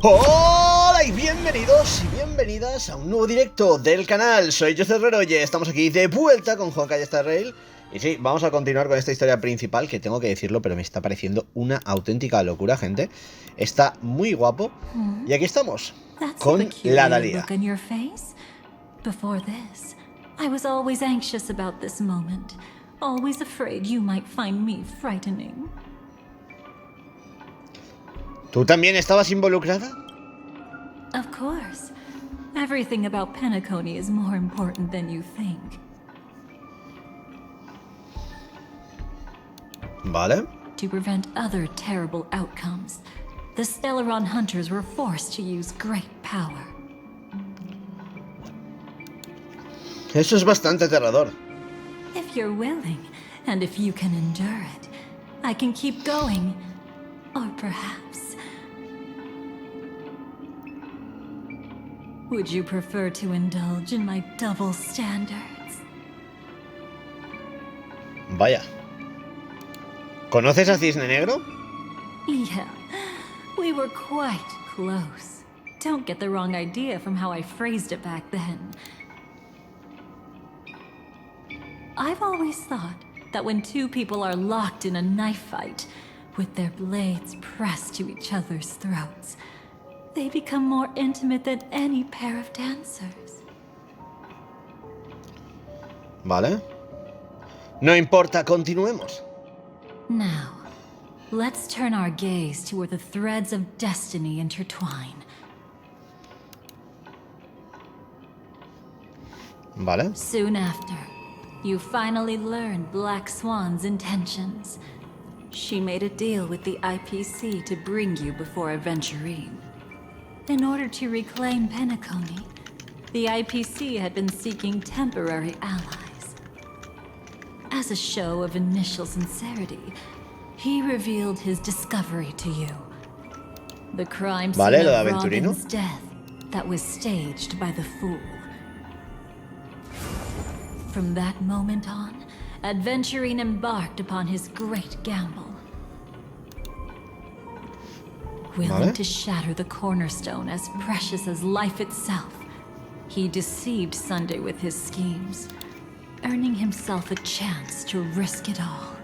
Hola y bienvenidos y bienvenidas a un nuevo directo del canal. Soy yo, Herrero, y estamos aquí de vuelta con Honkai Star Rail. Y sí, vamos a continuar con esta historia principal, que tengo que decirlo, pero me está pareciendo una auténtica locura, gente. Está muy guapo. Y aquí estamos, con la Dalia. Before this, I was always anxious about this moment, always afraid you might find me frightening. ¿Tú también estabas involucrada? Of course. Everything about Penacony is more important than you think. Vale. To prevent other terrible outcomes, the Stellaron hunters were forced to use great power. Eso es bastante aterrador. If you're willing, and if you can endure it, I can keep going. Or perhaps... Would you prefer to indulge in my double standards? Vaya. ¿Conoces a Cisne Negro? Yeah, we were quite close. Don't get the wrong idea from how I phrased it back then. I've always thought that when two people are locked in a knife fight, with their blades pressed to each other's throats, they become more intimate than any pair of dancers. Vale. No importa, continuemos. Now, let's turn our gaze to where the threads of destiny intertwine. Vale. Soon after, you finally learned Black Swan's intentions. She made a deal with the IPC to bring you before Aventurine. In order to reclaim Penacony, the IPC had been seeking temporary allies. As a show of initial sincerity, he revealed his discovery to you. The crime scene of Robin's death that was staged by the Fool. From that moment on, Aventurine embarked upon his great gamble. Willing to shatter the cornerstone as precious as life itself, he deceived Sunday with his schemes, earning himself a chance to risk it all.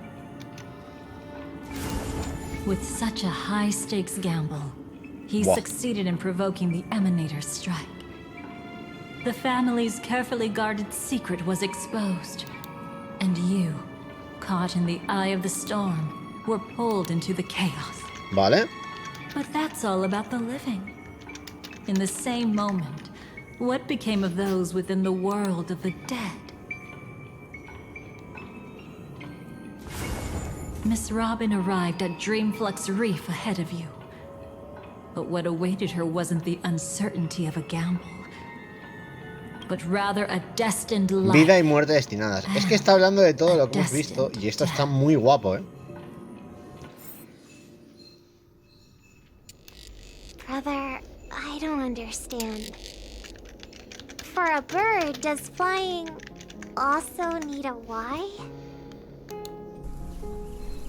With such a high-stakes gamble, he succeeded in provoking the Emanator's strike. The family's carefully guarded secret was exposed, and you, caught in the eye of the storm, were pulled into the chaos. Vale. But that's all about the living. In the same moment, what became of those within the world of the dead? Miss Robin arrived at Dreamflux Reef ahead of you. But what awaited her wasn't the uncertainty of a gamble, but rather a destined life. Vida y muerte destinadas. Es que está hablando de todo lo que hemos visto y esto está muy guapo, ¿eh? Brother, I don't understand. For a bird, does flying also need a why?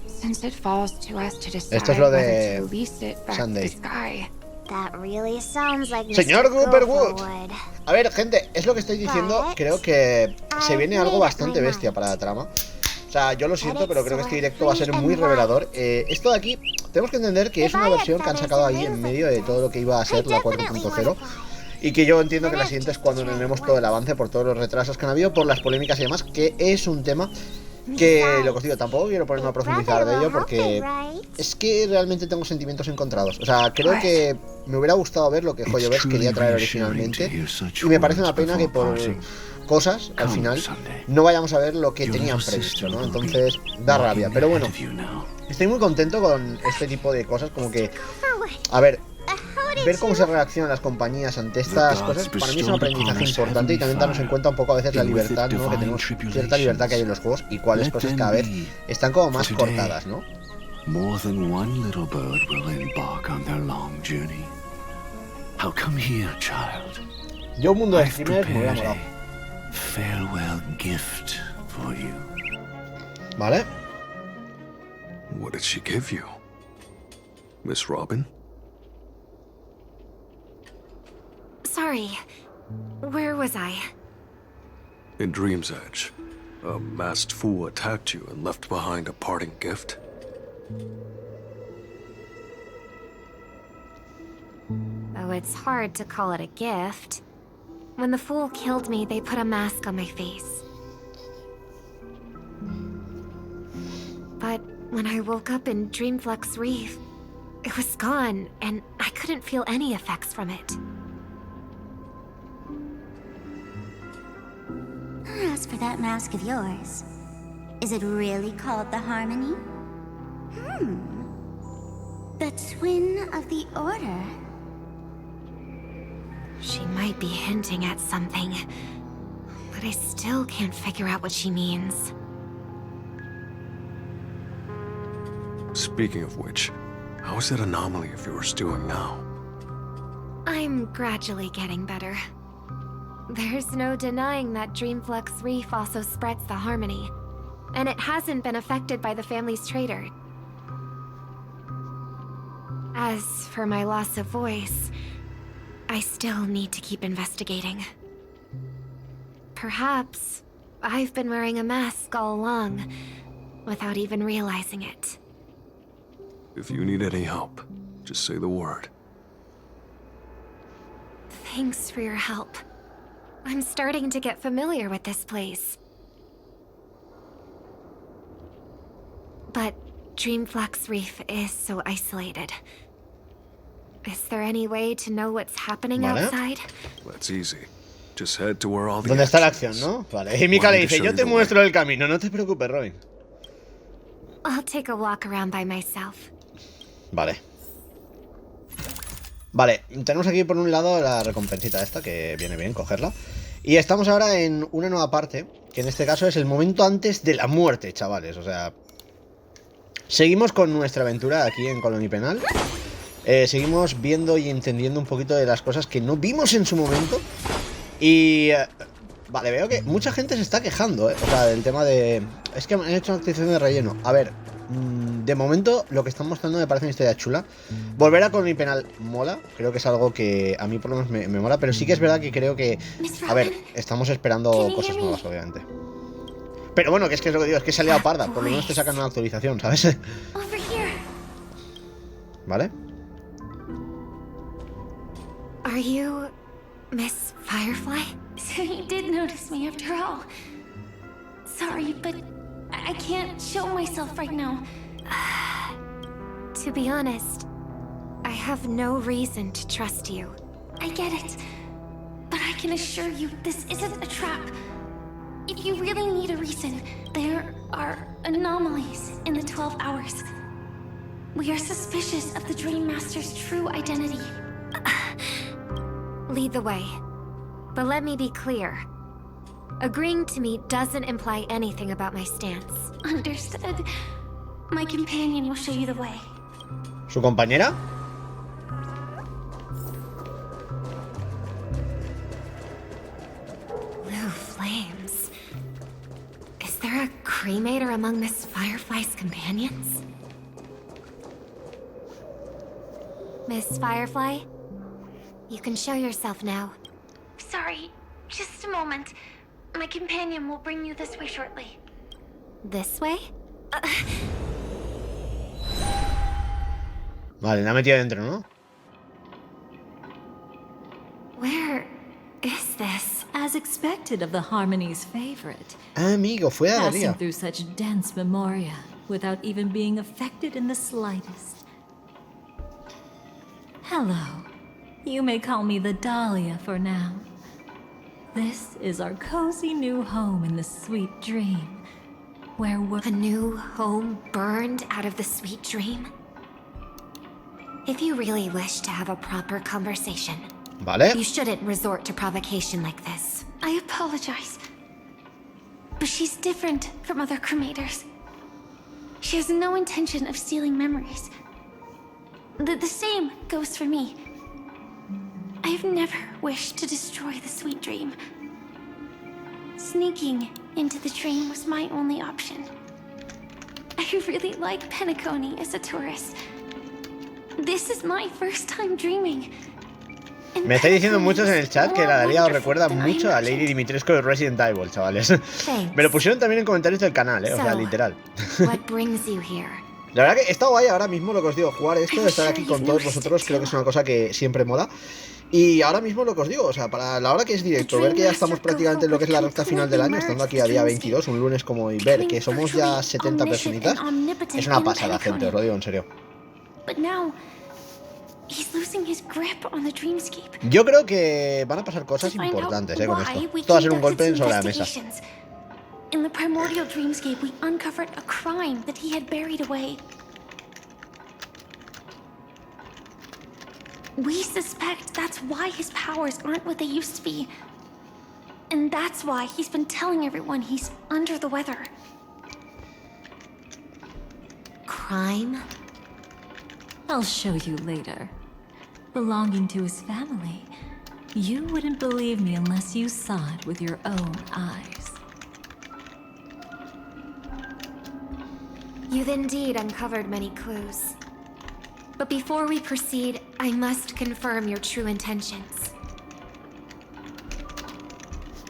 Since it falls to us to decide Esto es lo whether de to release it back to the sky. That really sounds like Señor Mr. Cooperwood. Wood. A ver, gente, es lo que estoy diciendo. Creo que se viene algo bastante bestia para la trama. O sea, yo lo siento, pero creo que este directo va a ser muy revelador. Esto de aquí, tenemos que entender que es una versión que han sacado ahí en medio de todo lo que iba a ser la 4.0. Y que yo entiendo que la siguiente es cuando tenemos todo el avance por todos los retrasos que han habido, por las polémicas y demás, que es un tema que, lo que os digo, tampoco quiero ponerme a profundizar de ello porque es que realmente tengo sentimientos encontrados. O sea, creo que me hubiera gustado ver lo que Joyovers quería traer originalmente y me parece una pena que por cosas, al final, no vayamos a ver lo que tenían previsto, ¿no? Entonces, da rabia. Pero bueno, estoy muy contento con este tipo de cosas, como que, a ver, ver cómo se reaccionan las compañías ante estas cosas, para mí es un aprendizaje importante y también darnos en cuenta un poco a veces la libertad, ¿no? Que tenemos cierta libertad que hay en los juegos y cuáles cosas cada vez están como más cortadas, ¿no? More than one little bird will embark on their long journey. How come here, child? Yo un mundo de streamers me hubiera molado. Farewell gift for you. ¿Vale? What did she give you? Miss Robin? Sorry. Where was I? In Dream's Edge, a masked fool attacked you and left behind a parting gift. Oh, it's hard to call it a gift. When the fool killed me, they put a mask on my face. But when I woke up in Dreamflux Reef, it was gone, and I couldn't feel any effects from it. As for that mask of yours, is it really called the Harmony? The Twin of the Order? She might be hinting at something, but I still can't figure out what she means. Speaking of which, how is that anomaly of yours doing now? I'm gradually getting better. There's no denying that Dreamflux Reef also spreads the Harmony, and it hasn't been affected by the family's traitor. As for my loss of voice, I still need to keep investigating. Perhaps I've been wearing a mask all along, without even realizing it. If you need any help, just say the word. Thanks for your help. I'm starting to get familiar with this place. But Dreamflux Reef is so isolated. Is there any way to know what's happening outside? That's easy. Just head to where all the ¿Dónde está la action acción, is. no? Vale. Y Mika le dice, yo te muestro el camino, no te preocupes, Robin. I'll take a walk around by myself. Vale. Vale, tenemos aquí por un lado la recompensita esta, que viene bien cogerla. Y estamos ahora en una nueva parte, que en este caso es el momento antes de la muerte, chavales. O sea, seguimos con nuestra aventura aquí en Colonipenal. Seguimos viendo y entendiendo un poquito de las cosas que no vimos en su momento. Y... vale, veo que mucha gente se está quejando, O sea, del tema de... Es que han hecho una actualización de relleno. A ver, de momento lo que están mostrando me parece una historia chula. Volver a Colonipenal mola. Creo que es algo que a mí por lo menos me mola. Pero sí que es verdad que creo que... A ver, estamos esperando cosas nuevas, obviamente. Pero bueno, que es lo que digo, es que se ha liado parda. Por lo menos te sacan una actualización, ¿sabes? ¿Vale? Are you Miss Firefly? So you did notice me after all. Sorry, but I can't show myself right now. To be honest, I have no reason to trust you. I get it. But I can assure you this isn't a trap. If you really need a reason, there are anomalies in the 12 hours. We are suspicious of the Dream Master's true identity. Lead the way. But let me be clear. Agreeing to me doesn't imply anything about my stance. Understood. My companion will show you the way. ¿Su compañera? Blue flames. Is there a cremator among Miss Firefly's companions? Miss Firefly? You can show yourself now. Sorry, just a moment. My companion will bring you this way shortly. This way? Vale, la ha metido dentro, ¿no? Where is this? As expected of the Harmony's favorite. Amigo, fue a Passing Dalia. through such dense memoria without even being affected in the slightest. Hello. You may call me the Dalia for now. This is our cozy new home in the sweet dream, where we're... A new home burned out of the sweet dream? If you really wish to have a proper conversation, Vale. you shouldn't resort to provocation like this. I apologize. But she's different from other cremators. She has no intention of stealing memories. The same goes for me. I've never wished to destroy the sweet dream. Sneaking into the dream was my only option. I really like Penacony as a tourist. This is my first time dreaming. Me estáis diciendo muchos en el chat que la Dalia os recuerda mucho a Lady Dimitrescu de Resident Evil, chavales. Me lo pusieron también en comentarios del canal, o sea, literal. La verdad que está guay ahora mismo lo que os digo, jugar esto, estar aquí con todos vosotros, creo que es una cosa que siempre mola. Y ahora mismo lo que os digo, o sea, para la hora que es directo, ver que ya estamos prácticamente en lo que es la recta final del año, estando aquí a día 22, un lunes como hoy, ver que somos ya 70 personitas, es una pasada, gente, os lo digo en serio. Yo creo que van a pasar cosas importantes, con esto. Esto va a ser un golpe sobre la mesa. In the primordial dreamscape, we uncovered a crime that he had buried away. We suspect that's why his powers aren't what they used to be. And that's why he's been telling everyone he's under the weather. Crime? I'll show you later. Belonging to his family. You wouldn't believe me unless you saw it with your own eyes. You've indeed uncovered many clues. But before we proceed, I must confirm your true intentions.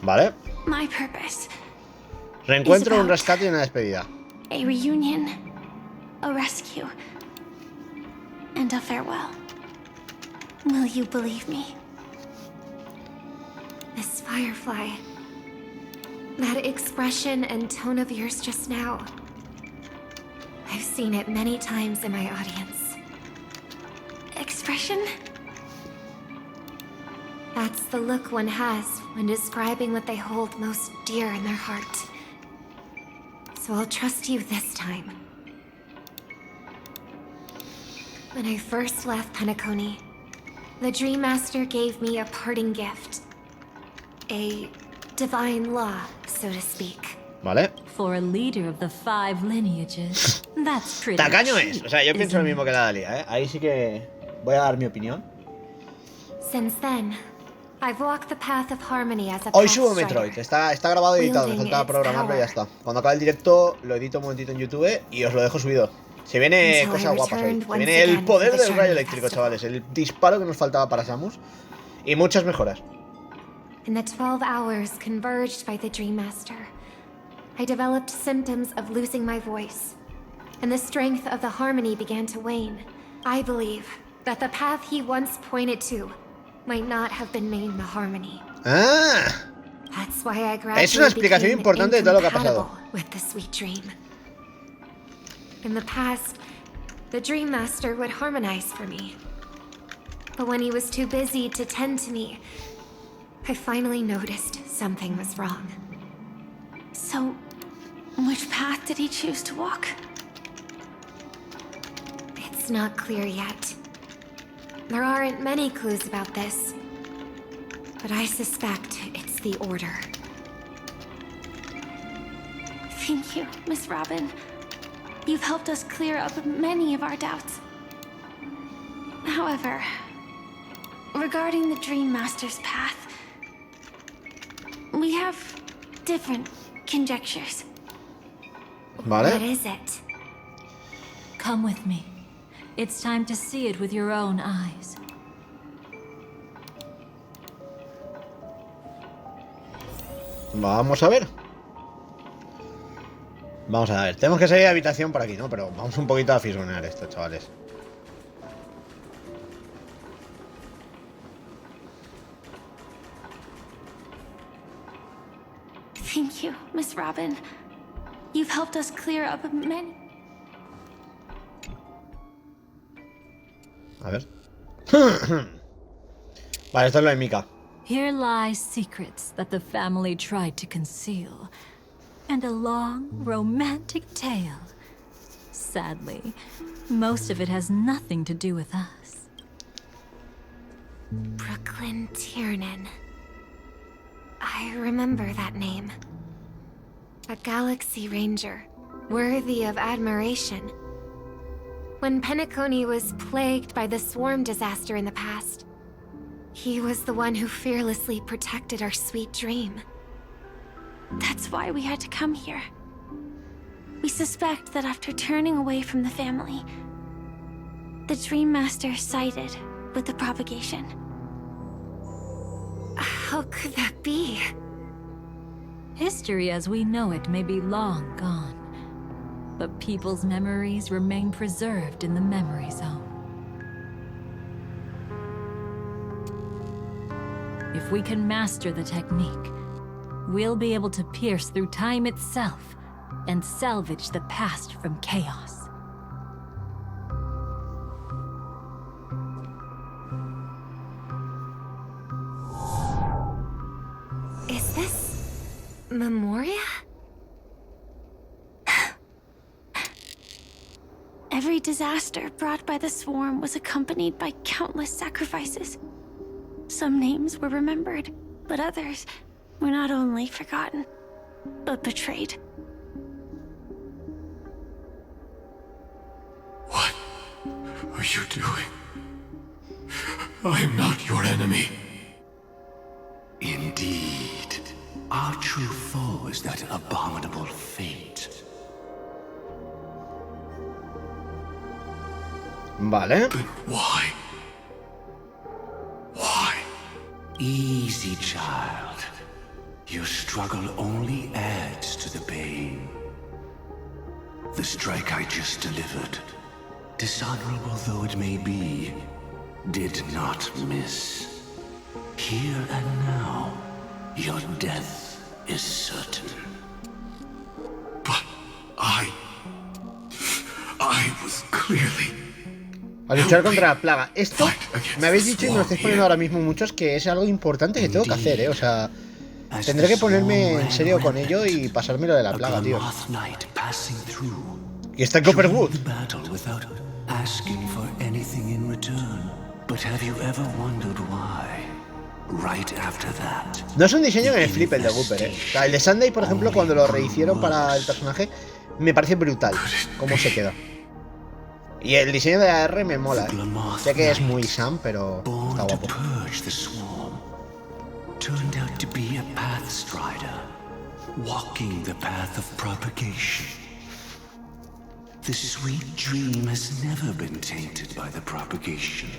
Vale. My purpose. Reencuentro, un rescate y una despedida. A reunion, a rescue, and a farewell. Will you believe me? Miss Firefly, that expression and tone of yours just now, I've seen it many times in my audience. Expression? That's the look one has when describing what they hold most dear in their heart. So I'll trust you this time. When I first left Penacony, the Dream Master gave me a parting gift. A divine law, so to speak. Vale. For a leader of the 5 lineages, that's pretty. Tacaño es. O sea, yo pienso lo mismo que la Dalia, Ahí sí que voy a dar mi opinión. Since then, I've walked the path of harmony as a Hoy subo Metroid. Está grabado y editado. Me falta programarlo y ya está. Cuando acabe el directo, lo edito un momentito en YouTube y os lo dejo subido. Se viene cosas guapas hoy. Se viene el poder del rayo eléctrico, chavales. El disparo que nos faltaba para Samus. Y muchas mejoras. In the 12 hours converged by the Dream Master, I developed symptoms of losing my voice, and the strength of the harmony began to wane. I believe that the path he once pointed to might not have been named the harmony. Ah. That's why I gradually Es una explicación importante de todo lo que ha pasado. With the sweet dream. In the past, the Dream Master would harmonize for me. But when he was too busy to tend to me, I finally noticed something was wrong. So, which path did he choose to walk? It's not clear yet. There aren't many clues about this, but I suspect it's the Order. Thank you, Miss Robin. You've helped us clear up many of our doubts. However, regarding the Dream Master's path, we have different conjectures. Vale. What is it? Come with me. It's time to see it with your own eyes. Vamos a ver. Vamos a ver. Tenemos que salir de habitación por aquí, ¿no? Pero vamos un poquito a fisgonear esto, chavales. Thank you, Miss Robin. You've helped us clear up many. A ver. Vale, esto es lo de Mika. Here lie secrets that the family tried to conceal, and a long, romantic tale. Sadly, most of it has nothing to do with us. Brooklyn Tiernan. I remember that name. A Galaxy Ranger, worthy of admiration. When Penacony was plagued by the swarm disaster in the past, he was the one who fearlessly protected our sweet dream. That's why we had to come here. We suspect that after turning away from the family, the Dream Master sided with the propagation. How could that be? History as we know it may be long gone, but people's memories remain preserved in the memory zone. If we can master the technique, we'll be able to pierce through time itself and salvage the past from chaos. Is this Memoria? Every disaster brought by the swarm was accompanied by countless sacrifices. Some names were remembered, but others were not only forgotten, but betrayed. What are you doing? I am not your enemy. Indeed. Our true foe is that abominable fate. Vale. Then why? Why? Easy, child. Your struggle only adds to the pain. The strike I just delivered, dishonorable though it may be, did not miss. Here and now, your death is certain. But I was clearly... A luchar contra la plaga. Esto me habéis dicho y me lo estáis poniendo ahora mismo muchos que es algo importante que tengo que hacer, O sea, tendré que ponerme en serio con ello y pasármelo de la plaga, tío. Y está en Copperwood. No es un diseño que me flipe el de Gooper, O sea, el de Sunday, por ejemplo, cuando lo rehicieron para el personaje, me parece brutal cómo se queda. Y el diseño de AR me mola, Sé que es muy Sam, pero está guapo. Turned out to be a path strider, walking the path of propagation. The sweet dream has never been tainted by the propagation.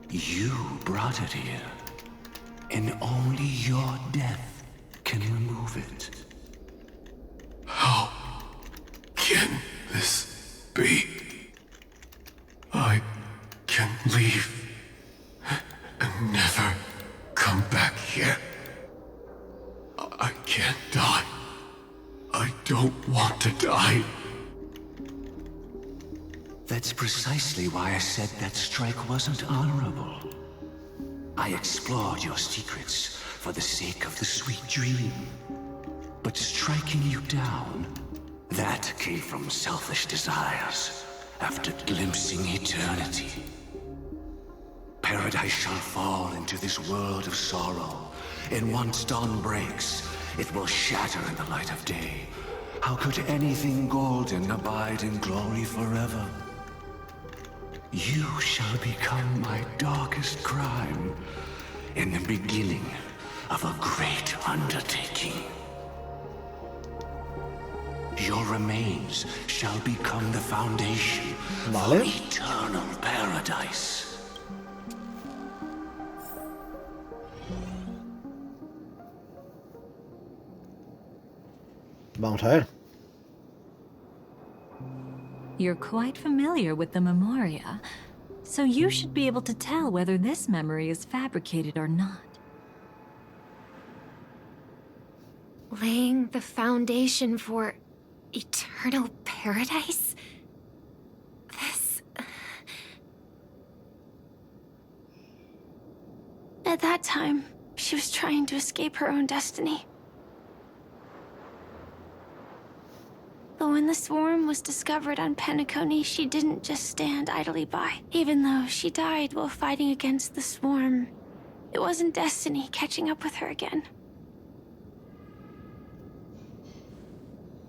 You brought it here, and only your death can remove it. How can this be? I can leave and never come back here. I can't die. I don't want to die. That's precisely why I said that strike wasn't honorable. I explored your secrets for the sake of the sweet dream. But striking you down, that came from selfish desires after glimpsing eternity. Paradise shall fall into this world of sorrow, and once dawn breaks, it will shatter in the light of day. How could anything golden abide in glory forever? You shall become my darkest crime, in the beginning of a great undertaking. Your remains shall become the foundation for eternal paradise. Vamos a ver. You're quite familiar with the Memoria, so you should be able to tell whether this memory is fabricated or not. Laying the foundation for eternal paradise? This... At that time, she was trying to escape her own destiny. But when the swarm was discovered on Penacony, she didn't just stand idly by. Even though she died while fighting against the swarm, it wasn't destiny catching up with her again.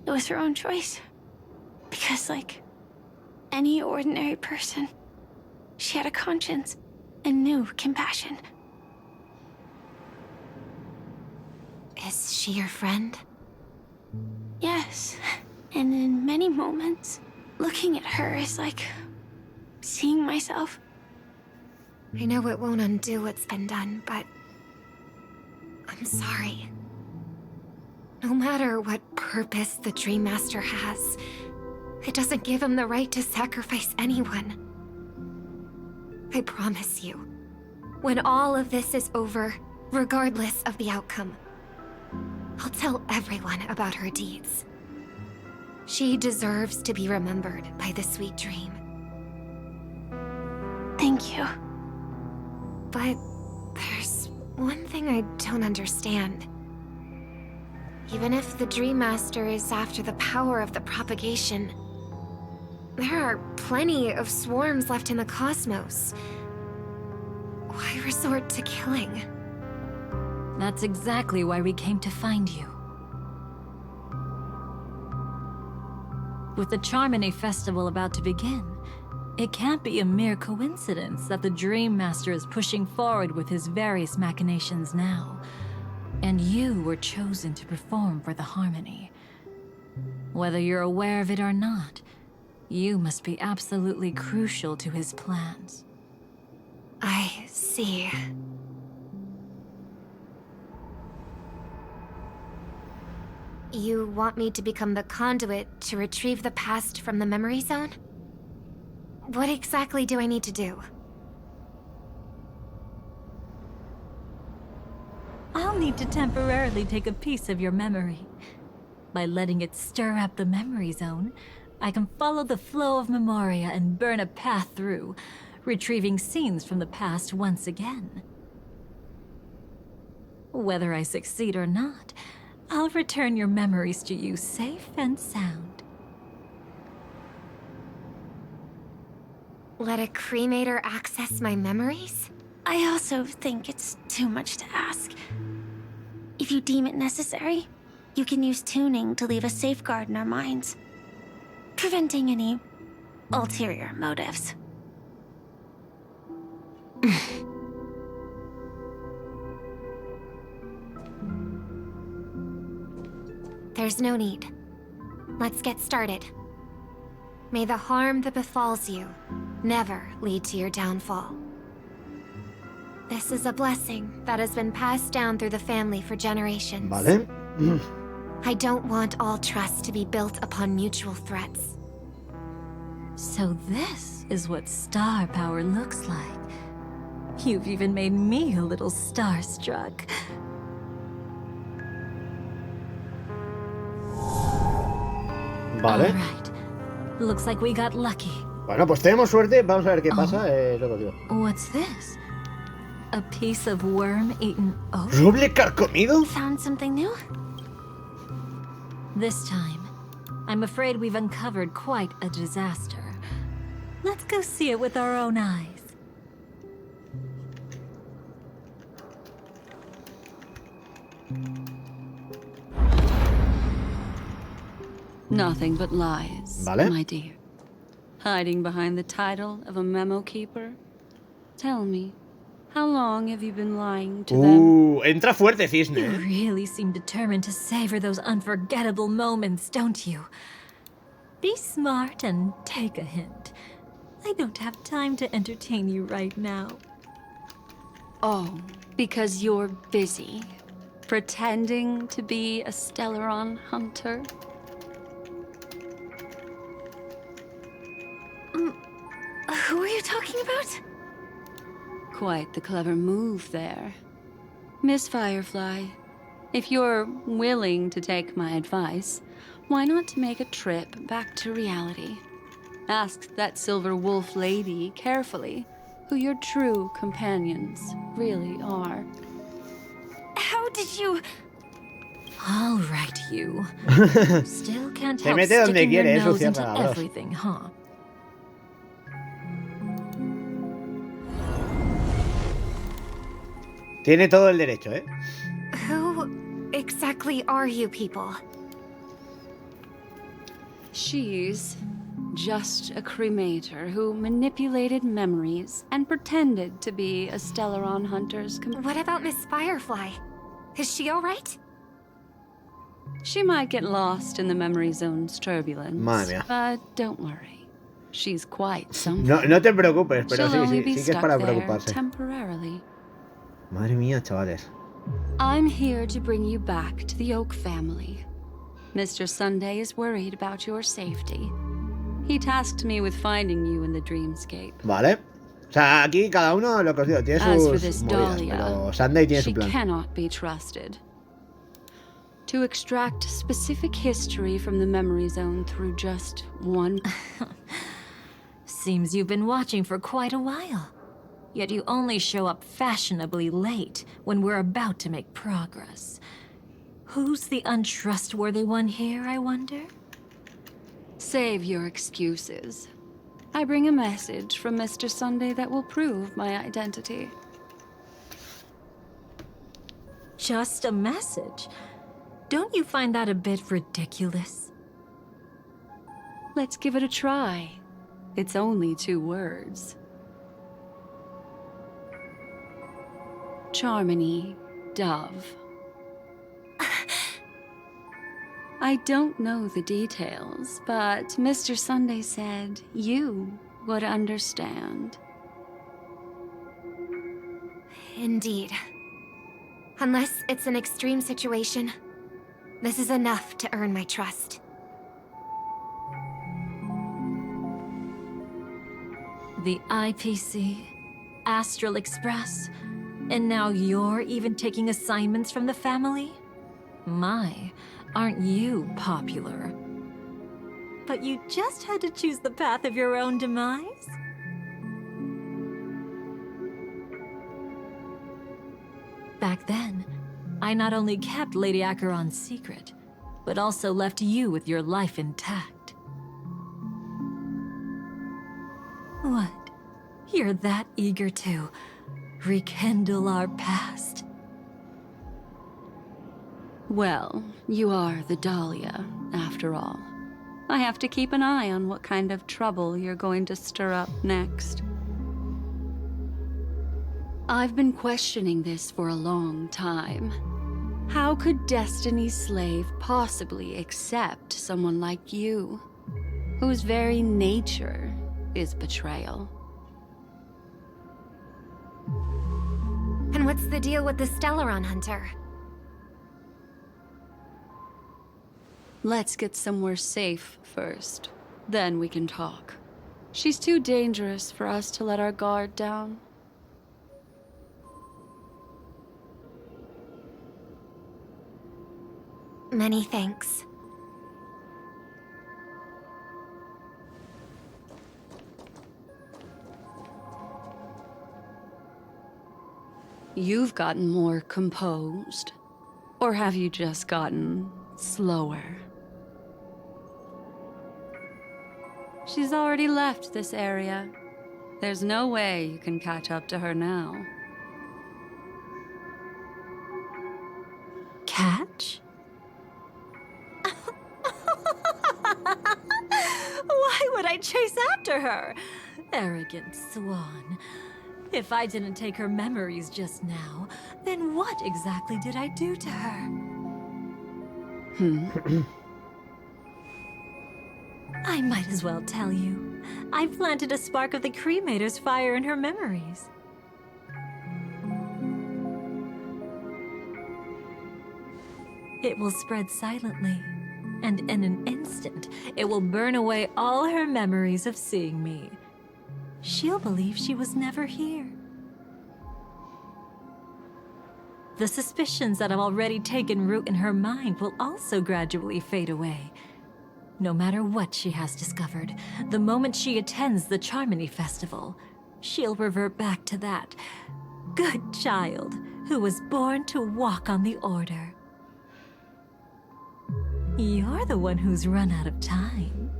It was her own choice. Because, like any ordinary person, she had a conscience and knew compassion. Is she your friend? Yes. And in many moments, looking at her is like seeing myself. I know it won't undo what's been done, but I'm sorry. No matter what purpose the Dream Master has, it doesn't give him the right to sacrifice anyone. I promise you, when all of this is over, regardless of the outcome, I'll tell everyone about her deeds. She deserves to be remembered by the sweet dream. Thank you. But there's one thing I don't understand. Even if the Dream Master is after the power of the propagation, there are plenty of swarms left in the cosmos. Why resort to killing? That's exactly why we came to find you. With the Charmony Festival about to begin, it can't be a mere coincidence that the Dream Master is pushing forward with his various machinations now. And you were chosen to perform for the Harmony. Whether you're aware of it or not, you must be absolutely crucial to his plans. I see. You want me to become the conduit to retrieve the past from the memory zone? What exactly do I need to do? I'll need to temporarily take a piece of your memory. By letting it stir up the memory zone, I can follow the flow of memoria and burn a path through, retrieving scenes from the past once again. Whether I succeed or not, I'll return your memories to you safe and sound. Let a cremator access my memories? I also think it's too much to ask. If you deem it necessary, you can use tuning to leave a safeguard in our minds, preventing any ulterior motives. There's no need. Let's get started. May the harm that befalls you never lead to your downfall. This is a blessing that has been passed down through the family for generations. Vale. I don't want all trust to be built upon mutual threats. So this is what star power looks like. You've even made me a little starstruck. Vale. All right. Looks like we got lucky. Bueno, pues tenemos suerte. Vamos a ver qué pasa. Lo que digo. What's this? A piece of worm-eaten oak? ¿Roble carcomido? Found something new? This time, I'm afraid we've uncovered quite a disaster. Let's go see it with our own eyes. Nothing but lies, Vale. my dear. Hiding behind the title of a memo keeper? Tell me, how long have you been lying to them? Entra fuerte, Cisne. You really seem determined to savor those unforgettable moments, don't you? Be smart and take a hint. I don't have time to entertain you right now. Oh, because you're busy, pretending to be a Stellaron hunter? Who are you talking about? Quite the clever move there. Miss Firefly, if you're willing to take my advice, why not make a trip back to reality? Ask that silver wolf lady carefully who your true companions really are. How did you... All right, you. Still can't Te help mete donde sticking your quiere, eso nose into cierra, bros. everything, huh? Tiene todo el derecho, ¿eh? Who exactly are you people? She's just a cremator who manipulated memories and pretended to be a Stellaron hunter's What about Miss Firefly? Is she alright? She might get lost in the memory zone's turbulence, Madre mía. but don't worry. She's quite something. No te preocupes, pero She'll only sí be que es stuck para there preocuparse. temporarily. Madre mía, chavales. I'm here to bring you back to the Oak family. Mr. Sunday is worried about your safety. He tasked me with finding you in the dreamscape. Vale. O sea, aquí cada uno, lo que os digo, tiene sus movidas, Dalia, pero Sunday tiene su plan. She cannot be trusted. To extract specific history from the memory zone through just one... Seems you've been watching for quite a while. Yet you only show up fashionably late when we're about to make progress. Who's the untrustworthy one here, I wonder? Save your excuses. I bring a message from Mr. Sunday that will prove my identity. Just a message? Don't you find that a bit ridiculous? Let's give it a try. It's only 2 words. Charmony, Dove. I don't know the details, but Mr. Sunday said you would understand. Indeed. Unless it's an extreme situation, this is enough to earn my trust. The IPC, Astral Express, and now you're even taking assignments from the family? My, aren't you popular? But you just had to choose the path of your own demise? Back then, I not only kept Lady Acheron's secret, but also left you with your life intact. What? You're that eager to rekindle our past? Well, you are the Dalia, after all. I have to keep an eye on what kind of trouble you're going to stir up next. I've been questioning this for a long time. How could Destiny's slave possibly accept someone like you, whose very nature is betrayal? And what's the deal with the Stellaron Hunter? Let's get somewhere safe first. Then we can talk. She's too dangerous for us to let our guard down. Many thanks. You've gotten more composed. Or have you just gotten slower? She's already left this area. There's no way you can catch up to her now. Catch? Why would I chase after her? Arrogant swan. If I didn't take her memories just now, then what exactly did I do to her? I might as well tell you. I planted a spark of the cremator's fire in her memories. It will spread silently, and in an instant, it will burn away all her memories of seeing me. She'll believe she was never here. The suspicions that have already taken root in her mind will also gradually fade away. No matter what she has discovered, the moment she attends the Charmony Festival, she'll revert back to that good child who was born to walk on the Order. You're the one who's run out of time.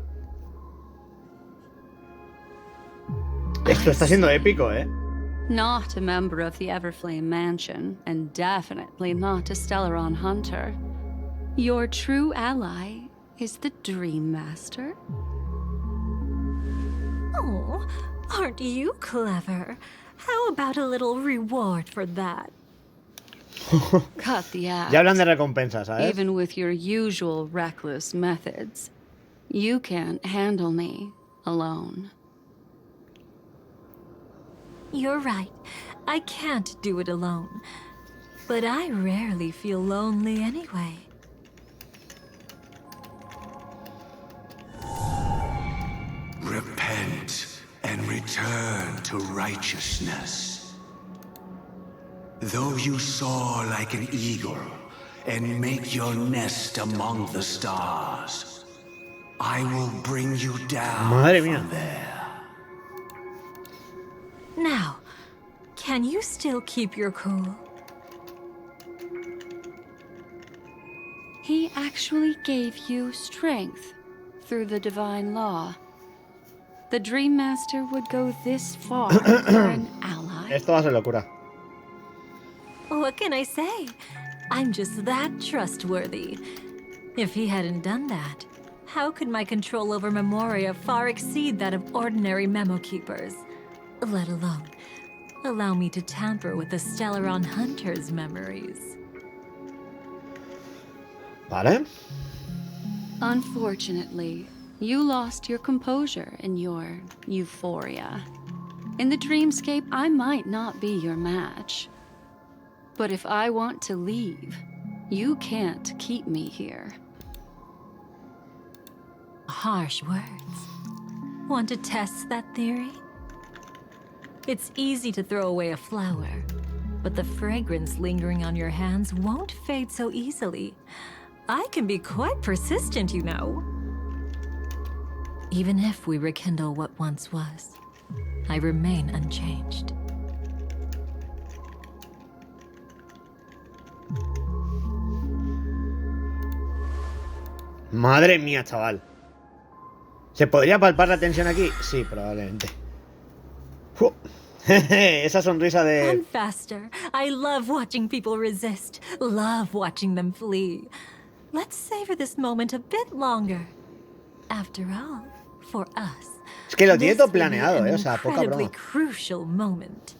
Esto está siendo épico, ¿eh? Not a member of the Everflame Mansion, and definitely not a Stellaron Hunter. Your true ally is the Dream Master. Oh, aren't you clever? How about a little reward for that? Cut the act. Ya hablan de recompensas, ¿sabes? Even with your usual reckless methods, you can't handle me alone. You're right. I can't do it alone. But I rarely feel lonely anyway. Repent and return to righteousness. Though you soar like an eagle and make your nest among the stars, I will bring you down from there. Now, can you still keep your cool? He actually gave you strength through the divine law. The Dream Master would go this far for an ally. Esto va a ser locura. What can I say? I'm just that trustworthy. If he hadn't done that, how could my control over Memoria far exceed that of ordinary memo keepers? Let alone allow me to tamper with the Stellaron Hunter's memories. Vale. Unfortunately, you lost your composure in your euphoria. In the dreamscape, I might not be your match. But if I want to leave, you can't keep me here. Harsh words. Want to test that theory? It's easy to throw away a flower, but the fragrance lingering on your hands won't fade so easily. I can be quite persistent, you know. Even if we rekindle what once was, I remain unchanged. Madre mía, chaval. ¿Se podría palpar la tensión aquí? Sí, probablemente. Esa sonrisa de... Run faster. I love watching people resist. Love watching them flee. Let's savor this moment a bit longer. After all, for us, es que lo tiene todo planeado, o sea, poca broma. Crucial moment.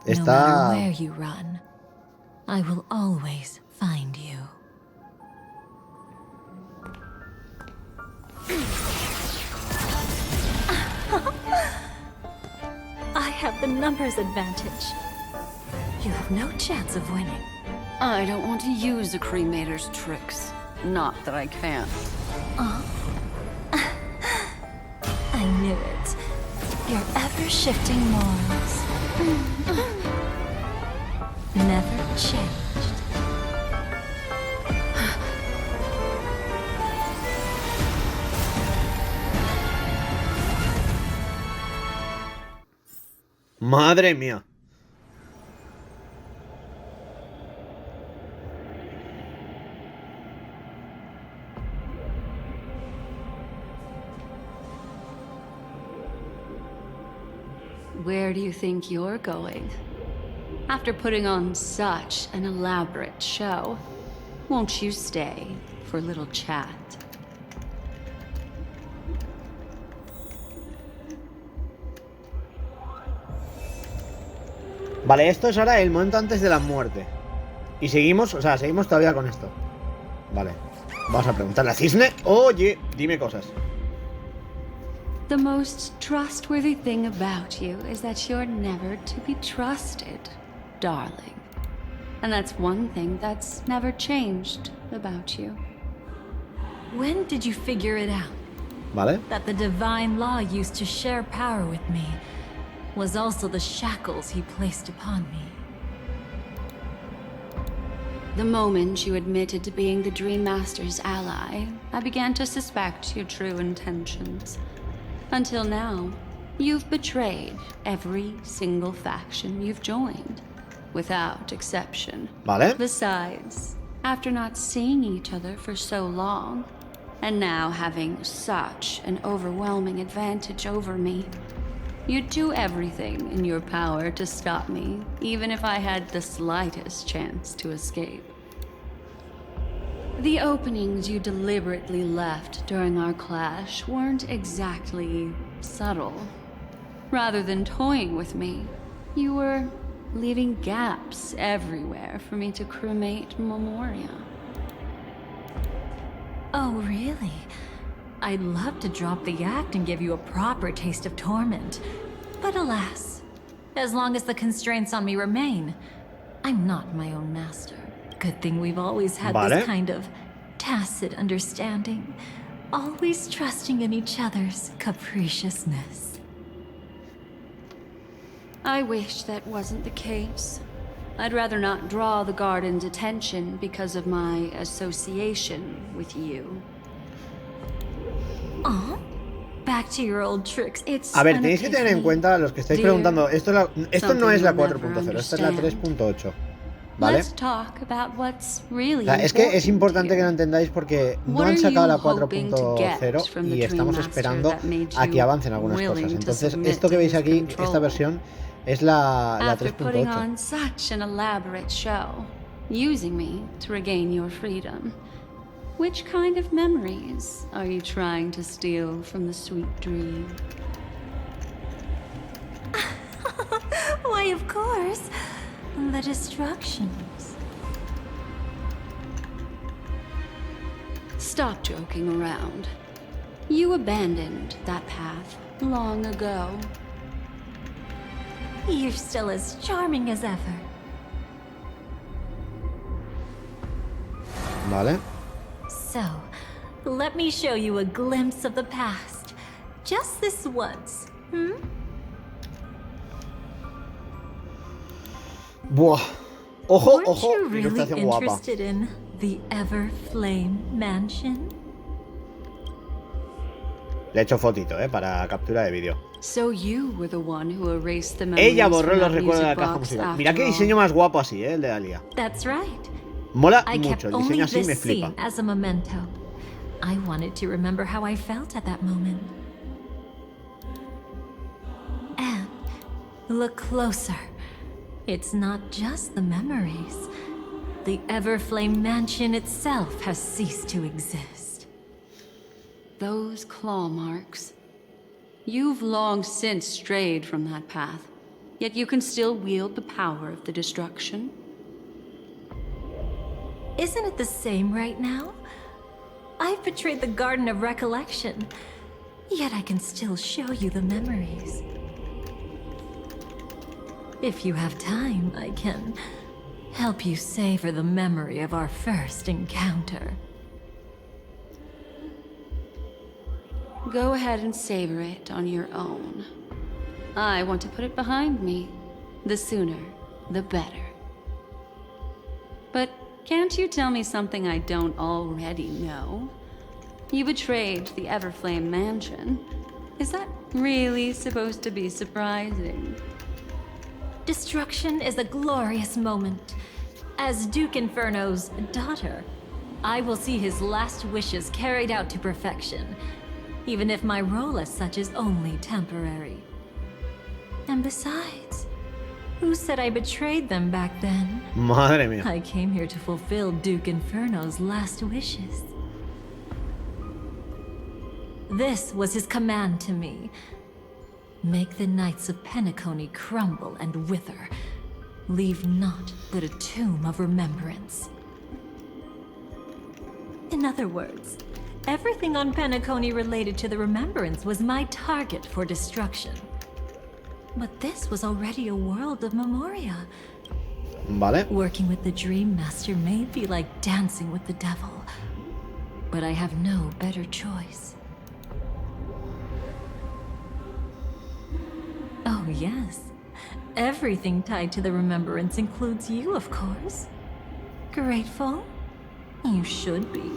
Está... No matter where you run, I will always find you. I have the numbers advantage. You have no chance of winning. I don't want to use the cremator's tricks. Not that I can't. I knew it. Your ever-shifting morals. Never changed. Madre mía. Where do you think you're going? After putting on such an elaborate show, won't you stay for a little chat? Vale, esto es ahora el momento antes de la muerte. Y seguimos, o sea, seguimos todavía con esto. Vale. Vamos a preguntarle a Cisne. Oye, dime cosas. The most trustworthy thing about you is that you're never to be trusted, darling. And that's one thing that's never changed about you. When did you figure it out? Vale. That the divine law used to share power with me was also the shackles he placed upon me. The moment you admitted to being the Dream Master's ally, I began to suspect your true intentions. Until now, you've betrayed every single faction you've joined, without exception. Vale. Besides, after not seeing each other for so long, and now having such an overwhelming advantage over me, you'd do everything in your power to stop me, even if I had the slightest chance to escape. The openings you deliberately left during our clash weren't exactly subtle. Rather than toying with me, you were leaving gaps everywhere for me to cremate Memoria. Oh, really? I'd love to drop the act and give you a proper taste of torment. But alas, as long as the constraints on me remain, I'm not my own master. Good thing we've always had this kind of tacit understanding. Always trusting in each other's capriciousness. I wish that wasn't the case. I'd rather not draw the garden's attention because of my association with you. Back to your old tricks. It's a ver, tenéis que tener en cuenta, los que estáis preguntando, esto no es la 4.0, esta es la 3.8. ¿Vale? O sea, es que es importante que lo entendáis porque no han sacado la 4.0 y estamos esperando a que avancen algunas cosas. Entonces, esto que veis aquí, esta versión, es la 3.8. Which kind of memories are you trying to steal from the sweet dream? Why, of course. The destructions. Stop joking around. You abandoned that path long ago. You're still as charming as ever. Vale. So, let me show you a glimpse of the past. Just this once, Buah. Ojo, Weren't ojo, you really ilustración guapa. interested in the Everflame Mansion? Le he hecho fotito, para captura de vídeo. So you were the one who erased the memories Ella borró from los that recuerdos de la music caja box musical. after Mira qué all. diseño más guapo así, el de Dalia. That's right. Mola I kept mucho, el only diseño así me this flipa. scene as a memento. I wanted to remember how I felt at that moment. And look closer. It's not just the memories. The Everflame Mansion itself has ceased to exist. Those claw marks. You've long since strayed from that path, yet you can still wield the power of the destruction. Isn't it the same right now? I've betrayed the Garden of Recollection, yet I can still show you the memories. If you have time, I can help you savor the memory of our first encounter. Go ahead and savor it on your own. I want to put it behind me. The sooner, the better. But can't you tell me something I don't already know? You betrayed the Everflame Mansion. Is that really supposed to be surprising? Destruction is a glorious moment. As Duke Inferno's daughter, I will see his last wishes carried out to perfection, even if my role as such is only temporary. And besides, who said I betrayed them back then? Madre mía. I came here to fulfill Duke Inferno's last wishes. This was his command to me. Make the Knights of Penacony crumble and wither. Leave naught but a tomb of remembrance. In other words, everything on Penacony related to the remembrance was my target for destruction. But this was already a world of memoria. Vale. Working with the Dream Master may be like dancing with the devil, but I have no better choice. Oh yes, everything tied to the remembrance includes you, of course. Grateful? You should be.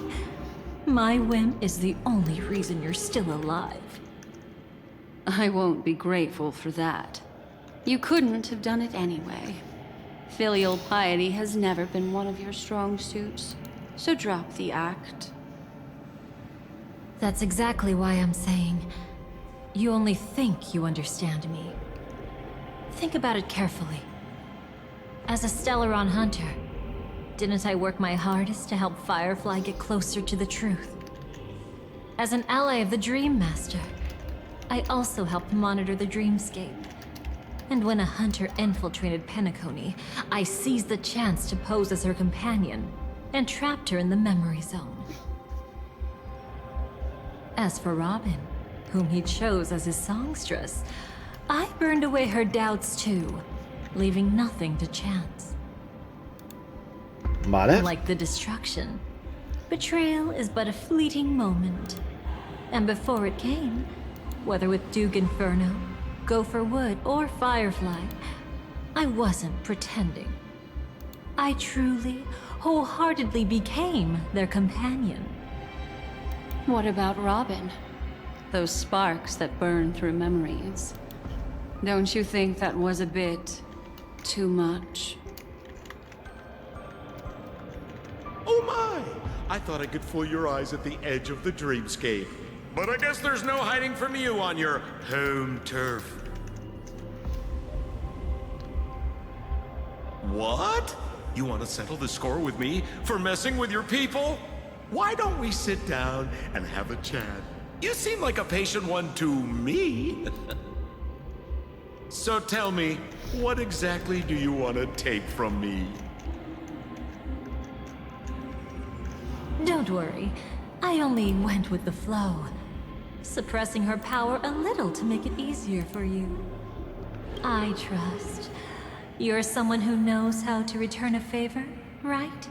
My whim is the only reason you're still alive. I won't be grateful for that. You couldn't have done it anyway. Filial piety has never been one of your strong suits, so drop the act. That's exactly why I'm saying, you only think you understand me. Think about it carefully. As a Stellaron hunter, didn't I work my hardest to help Firefly get closer to the truth? As an ally of the Dream Master, I also helped monitor the dreamscape. And when a hunter infiltrated Penacony, I seized the chance to pose as her companion and trapped her in the memory zone. As for Robin, whom he chose as his songstress, I burned away her doubts too, leaving nothing to chance. Vale. Like the destruction, betrayal is but a fleeting moment. And before it came, whether with Duke Inferno, Gopher Wood, or Firefly, I wasn't pretending. I truly, wholeheartedly became their companion. What about Robin? Those sparks that burn through memories. Don't you think that was a bit too much? Oh my! I thought I could fool your eyes at the edge of the dreamscape. But I guess there's no hiding from you on your home turf. What? You want to settle the score with me for messing with your people? Why don't we sit down and have a chat? You seem like a patient one to me. So tell me, what exactly do you want to take from me? Don't worry, I only went with the flow, suppressing her power a little to make it easier for you. I trust you're someone who knows how to return a favor, right?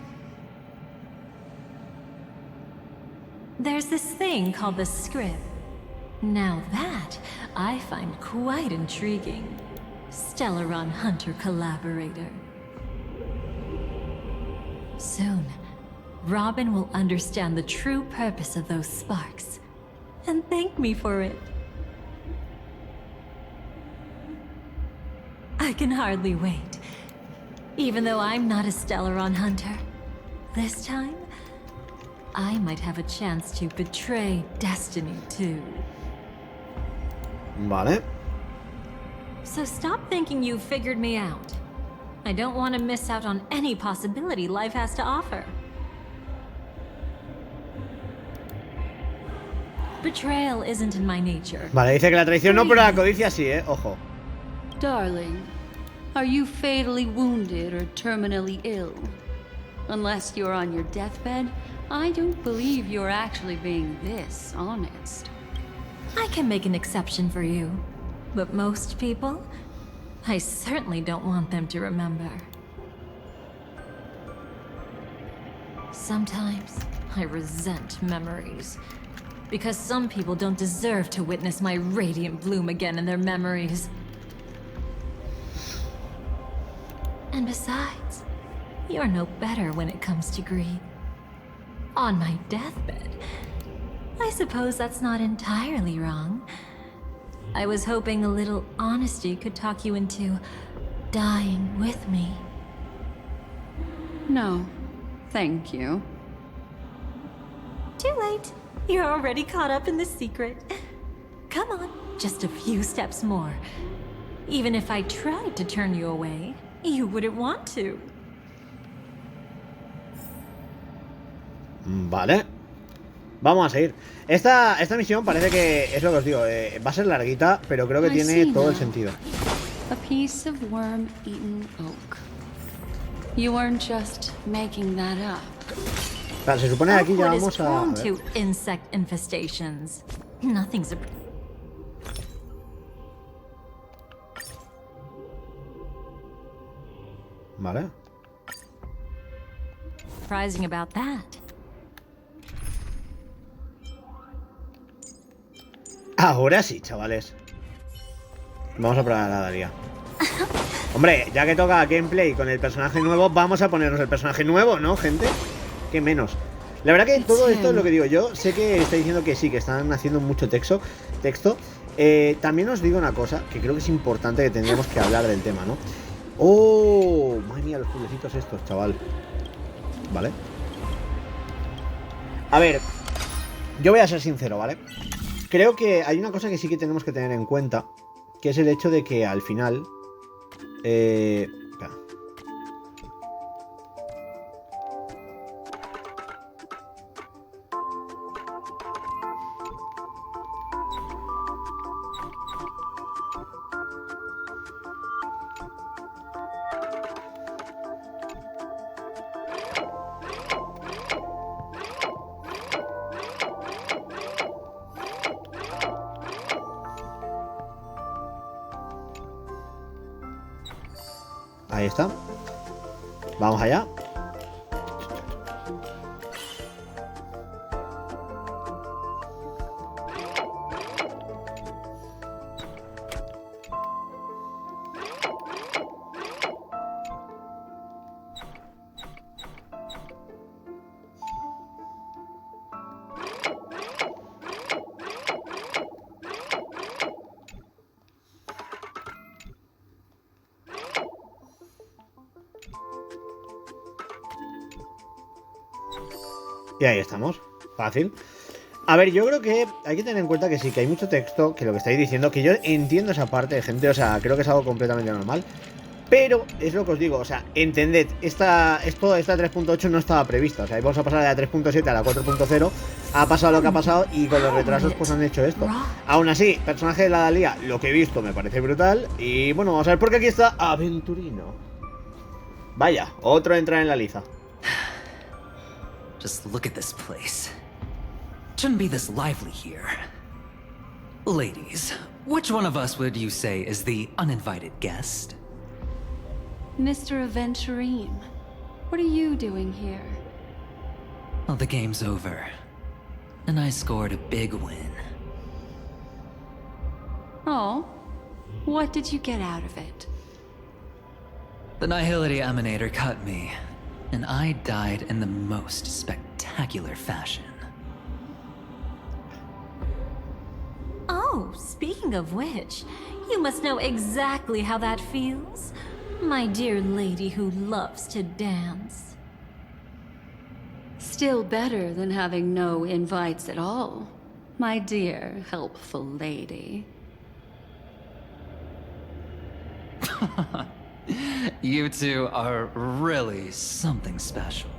There's this thing called the scribe. Now that I find quite intriguing. Stellaron Hunter collaborator. Soon, Robin will understand the true purpose of those sparks, and thank me for it. I can hardly wait. Even though I'm not a Stellaron Hunter, this time, I might have a chance to betray destiny too. Vale. So stop thinking you figured me out. I don't want to miss out on any possibility life has to offer. Betrayal isn't in my nature. Vale, dice que la traición no, pero la codicia sí, ojo. Darling, are you fatally wounded or terminally ill? Unless you're on your deathbed, I don't believe you're actually being this honest. I can make an exception for you, but most people, I certainly don't want them to remember. Sometimes I resent memories, because some people don't deserve to witness my radiant bloom again in their memories. And besides, you're no better when it comes to greed. On my deathbed, I suppose that's not entirely wrong. I was hoping a little honesty could talk you into dying with me. No, thank you. Too late. You're already caught up in the secret. Come on, just a few steps more. Even if I tried to turn you away, you wouldn't want to. Vale. Vamos a seguir. Esta misión parece que es lo que os digo, va a ser larguita, pero creo que tiene todo el sentido. A piece of worm-eaten oak. You weren't just making that up. Claro, se supone que aquí ya vamos a ver. To insect infestations. Nothing's Vale. surprising about that. Ahora sí, chavales. Vamos a probar a la Dalia. Hombre, ya que toca gameplay con el personaje nuevo, vamos a ponernos el personaje nuevo, ¿no, gente? Qué menos. La verdad que todo esto es lo que digo. Yo sé que está diciendo que sí, que están haciendo mucho texto. También os digo una cosa, que creo que es importante que tendríamos que hablar del tema, ¿no? ¡Oh! Madre mía, los puzzlecitos estos, chaval. Vale. A ver, yo voy a ser sincero, ¿vale? Creo que hay una cosa que sí que tenemos que tener en cuenta, que es el hecho de que al final... Espera. Ahí está. Vamos allá. Y ahí estamos. Fácil. A ver, yo creo que hay que tener en cuenta que sí, que hay mucho texto, que lo que estáis diciendo, que yo entiendo esa parte de gente, o sea, creo que es algo completamente normal. Pero es lo que os digo, o sea, entended, esta 3.8 no estaba prevista. O sea, vamos a pasar de la 3.7 a la 4.0. Ha pasado lo que ha pasado y con los retrasos pues han hecho esto. Aún así, personaje de la Dalia, lo que he visto me parece brutal. Y bueno, vamos a ver porque aquí está Aventurino. Vaya, otro entra en la liza. Just look at this place. Shouldn't be this lively here. Ladies, which one of us would you say is the uninvited guest? Mr. Aventurine, what are you doing here? Well, the game's over, and I scored a big win. Oh, what did you get out of it? The Nihility Emanator cut me, and I died in the most spectacular fashion. Oh, speaking of which, you must know exactly how that feels. My dear lady who loves to dance. Still better than having no invites at all, my dear helpful lady. You two are really something special.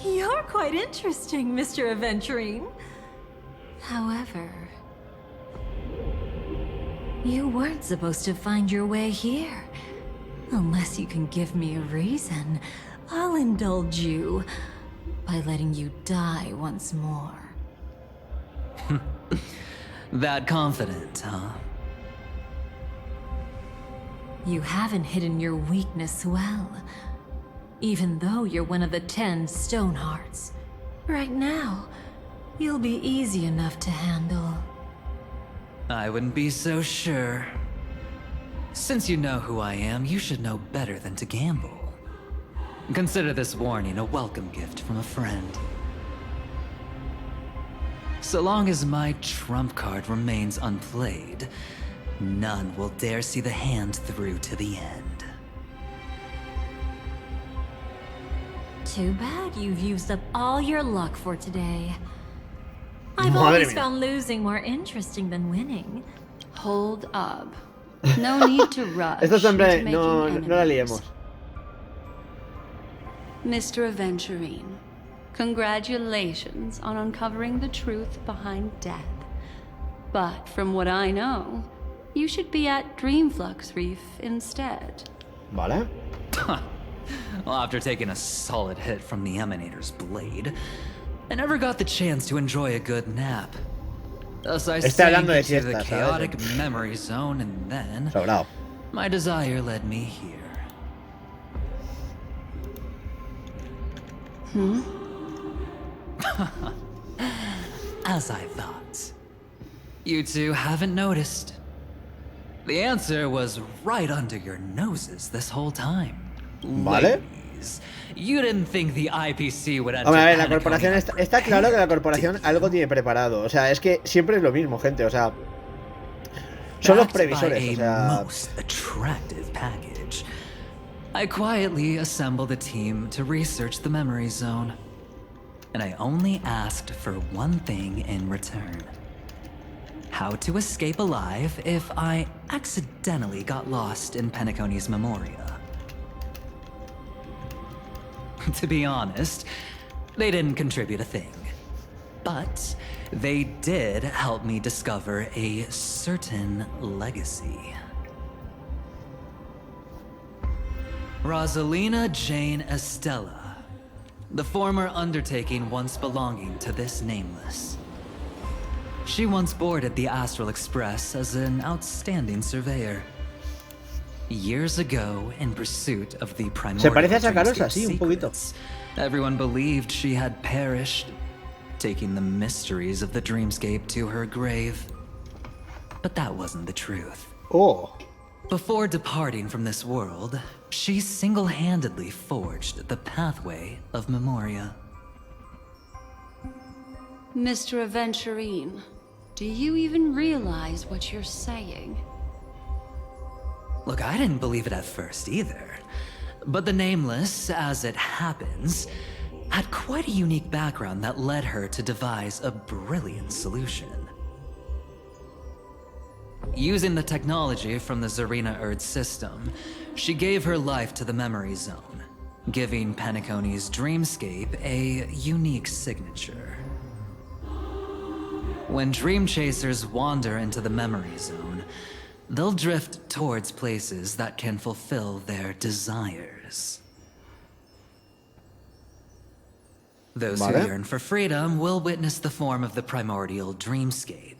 You're quite interesting, Mr. Aventurine. However, you weren't supposed to find your way here. Unless you can give me a reason, I'll indulge you by letting you die once more. That confident, huh? You haven't hidden your weakness well, even though you're one of the 10 Stonehearts. Right now, you'll be easy enough to handle. I wouldn't be so sure. Since you know who I am, you should know better than to gamble. Consider this warning a welcome gift from a friend. So long as my trump card remains unplayed, none will dare see the hand through to the end. Too bad you've used up all your luck for today. I've always found losing more interesting than winning. Hold up. No need to rush. Esto siempre no la liemos. Mr. Aventurine, congratulations on uncovering the truth behind death. But from what I know, you should be at Dreamflux Reef instead. Vale. Well, after taking a solid hit from the Emanator's blade, I never got the chance to enjoy a good nap. Thus I sank into the chaotic memory zone, and then my desire led me here. As I thought. You two haven't noticed. The answer was right under your noses this whole time. Vale. You didn't think the IPC would enter. Hombre, a ver, la corporación está claro que la corporación algo tiene preparado. O sea, es que siempre es lo mismo, gente. O sea, son los previsores. O sea, I quietly assembled a team to research the memory zone, and I only asked for one thing in return: how to escape alive if I accidentally got lost in Penacony's Memoria. To be honest, they didn't contribute a thing. But they did help me discover a certain legacy. Rosalina Jane Estella, the former undertaking once belonging to this nameless. She once boarded the Astral Express as an outstanding surveyor. Years ago, in pursuit of the primordial secrets, everyone believed she had perished, taking the mysteries of the dreamscape to her grave. But that wasn't the truth. Oh. Before departing from this world, she single-handedly forged the pathway of Memoria. Mr. Aventurine, do you even realize what you're saying? Look, I didn't believe it at first either. But the Nameless, as it happens, had quite a unique background that led her to devise a brilliant solution. Using the technology from the Zarina Erd system, she gave her life to the memory zone, giving Penacony's dreamscape a unique signature. When dream chasers wander into the memory zone, they'll drift towards places that can fulfill their desires. Those who yearn for freedom will witness the form of the primordial dreamscape.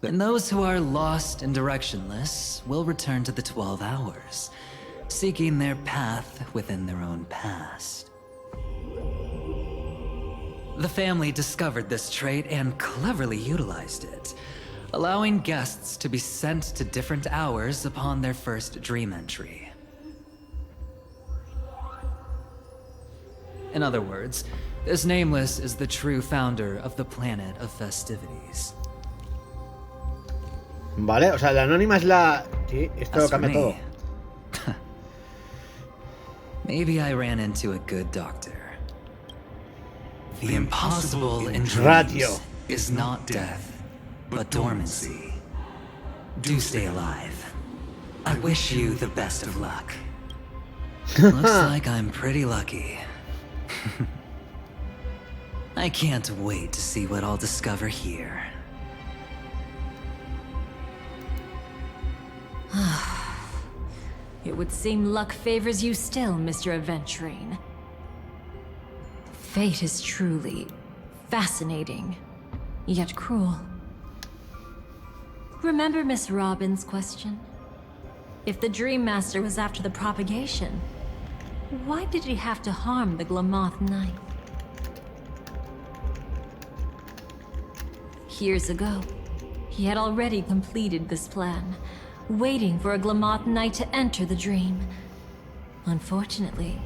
And those who are lost and directionless will return to the 12 hours, seeking their path within their own past. The family discovered this trait and cleverly utilized it, allowing guests to be sent to different hours upon their first dream entry. In other words, this Nameless is the true founder of the planet of festivities. Vale, o sea, la anónima es la... Sí, esto cambia todo. Maybe I ran into a good doctor. The impossible in Radio dreams is not death, but dormancy. Do stay alive. I wish you the best of luck. Looks like I'm pretty lucky. I can't wait to see what I'll discover here. It would seem luck favors you still, Mr. Aventurine. Fate is truly fascinating, yet cruel. Remember Miss Robin's question? If the Dream Master was after the propagation, why did he have to harm the Glamoth Knight? Years ago, he had already completed this plan, waiting for a Glamoth Knight to enter the dream. Unfortunately,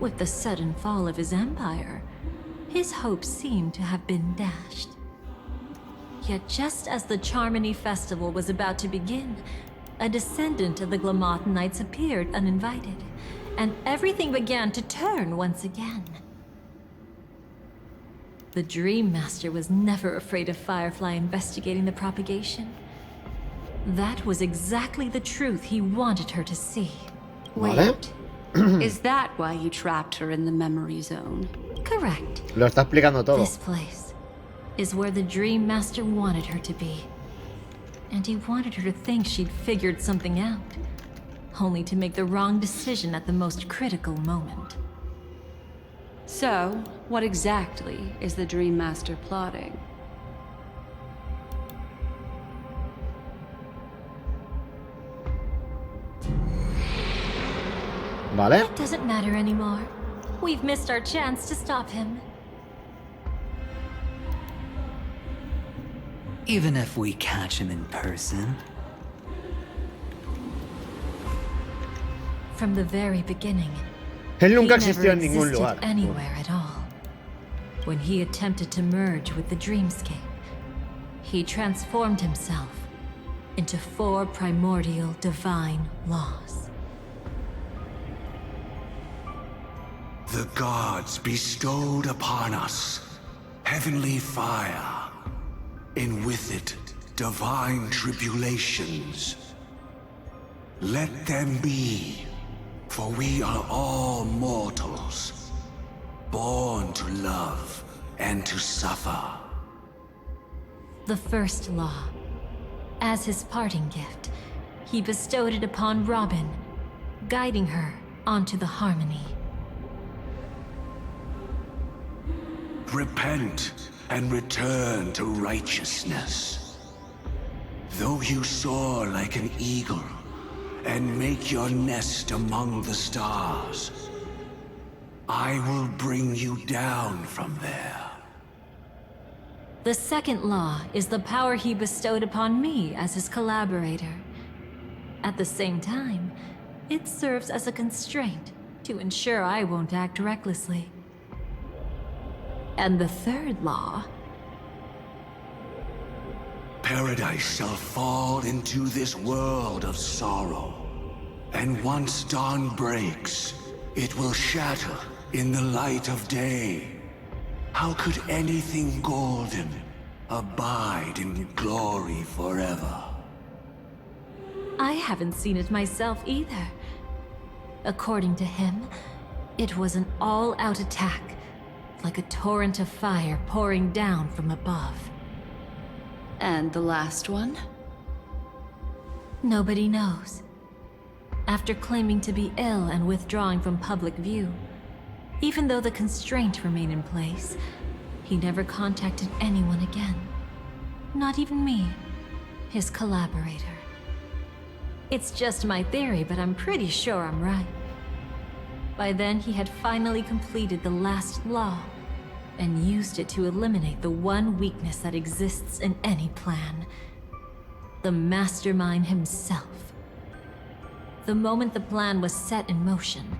with the sudden fall of his empire, his hopes seemed to have been dashed. Yet just as the Charmony Festival was about to begin, a descendant of the Glamoth Knights appeared uninvited, and everything began to turn once again. The Dream Master was never afraid of Firefly investigating the propagation. That was exactly the truth he wanted her to see. Wait, is that why you trapped her in the memory zone? Correct. Lo está explicando todo. This place is where the Dream Master wanted her to be. And he wanted her to think she'd figured something out, only to make the wrong decision at the most critical moment. So, what exactly is the Dream Master plotting? Vale. It doesn't matter anymore. We've missed our chance to stop him. Even if we catch him in person? From the very beginning, Él nunca he existió never en ningún existed lugar. anywhere at all. When he attempted to merge with the dreamscape, he transformed himself into 4 primordial divine laws. The gods bestowed upon us heavenly fire, and with it divine tribulations. Let them be, for we are all mortals, born to love and to suffer. The first law, as his parting gift, he bestowed it upon Robin, guiding her onto the harmony. Repent and return to righteousness. Though you soar like an eagle and make your nest among the stars, I will bring you down from there. The second law is the power he bestowed upon me as his collaborator. At the same time, it serves as a constraint to ensure I won't act recklessly. And the third law... Paradise shall fall into this world of sorrow. And once dawn breaks, it will shatter in the light of day. How could anything golden abide in glory forever? I haven't seen it myself either. According to him, it was an all-out attack, like a torrent of fire pouring down from above. And the last one? Nobody knows. After claiming to be ill and withdrawing from public view, even though the constraint remained in place, he never contacted anyone again. Not even me, his collaborator. It's just my theory, but I'm pretty sure I'm right. By then, he had finally completed the last law and used it to eliminate the one weakness that exists in any plan. The mastermind himself. The moment the plan was set in motion,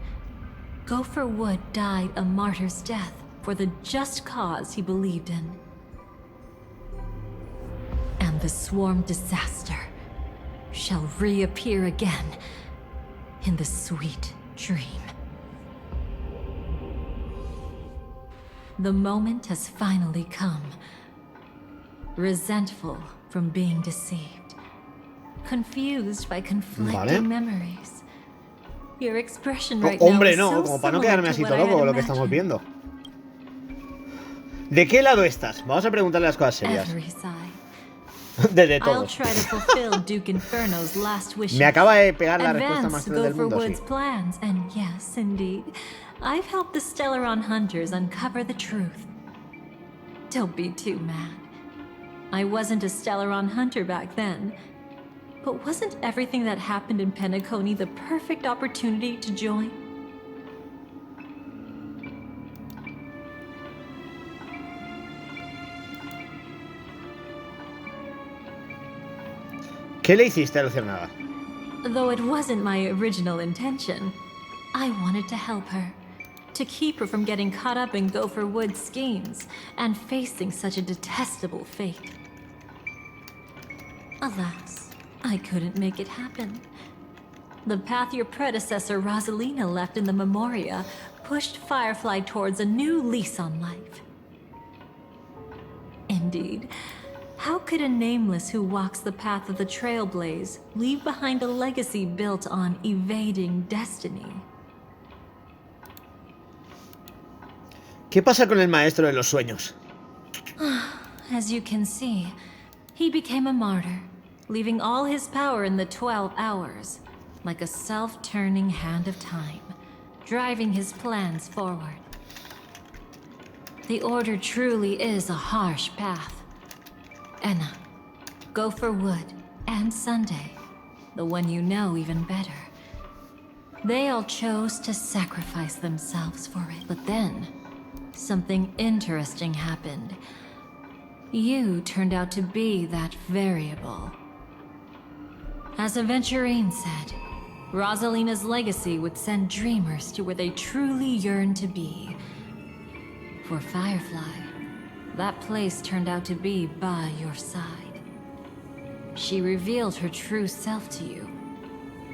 Gopher Wood died a martyr's death for the just cause he believed in. And the swarm disaster shall reappear again in the sweet dream. The moment has finally come. Resentful from being deceived. Confused by conflicting memories. Your expression right now hombre, is no, so como para no similar quedarme to así what todo I loco had con lo que estamos imagined. viendo. ¿De qué lado estás? Vamos a preguntarle las cosas serias. Every side. De I'll todos. try to fulfill Duke Inferno's last wishes. Me acaba de pegar la respuesta Advance más cruel del Gopher mundo, Wood's sí. plans, and yes, indeed, I've helped the Stellaron hunters uncover the truth. Don't be too mad. I wasn't a Stellaron hunter back then. But wasn't everything that happened in Penacony the perfect opportunity to join? ¿Qué le hiciste a Luciérnaga? Though it wasn't my original intention, I wanted to help her. To keep her from getting caught up in Gopher Wood's schemes and facing such a detestable fate. Alas, I couldn't make it happen. The path your predecessor Rosalina left in the Memoria pushed Firefly towards a new lease on life. Indeed, how could a nameless who walks the path of the Trailblaze leave behind a legacy built on evading destiny? ¿Qué pasa con el maestro de los sueños? As you can see, he became a martyr, leaving all his power in the 12 hours, like a self-turning hand of time, driving his plans forward. The Order truly is a harsh path. Enna, Gopher Wood, and Sunday, the one you know even better. They all chose to sacrifice themselves for it, but then something interesting happened. You turned out to be that variable. As Aventurine said, Rosalina's legacy would send dreamers to where they truly yearn to be. For Firefly, that place turned out to be by your side. She revealed her true self to you,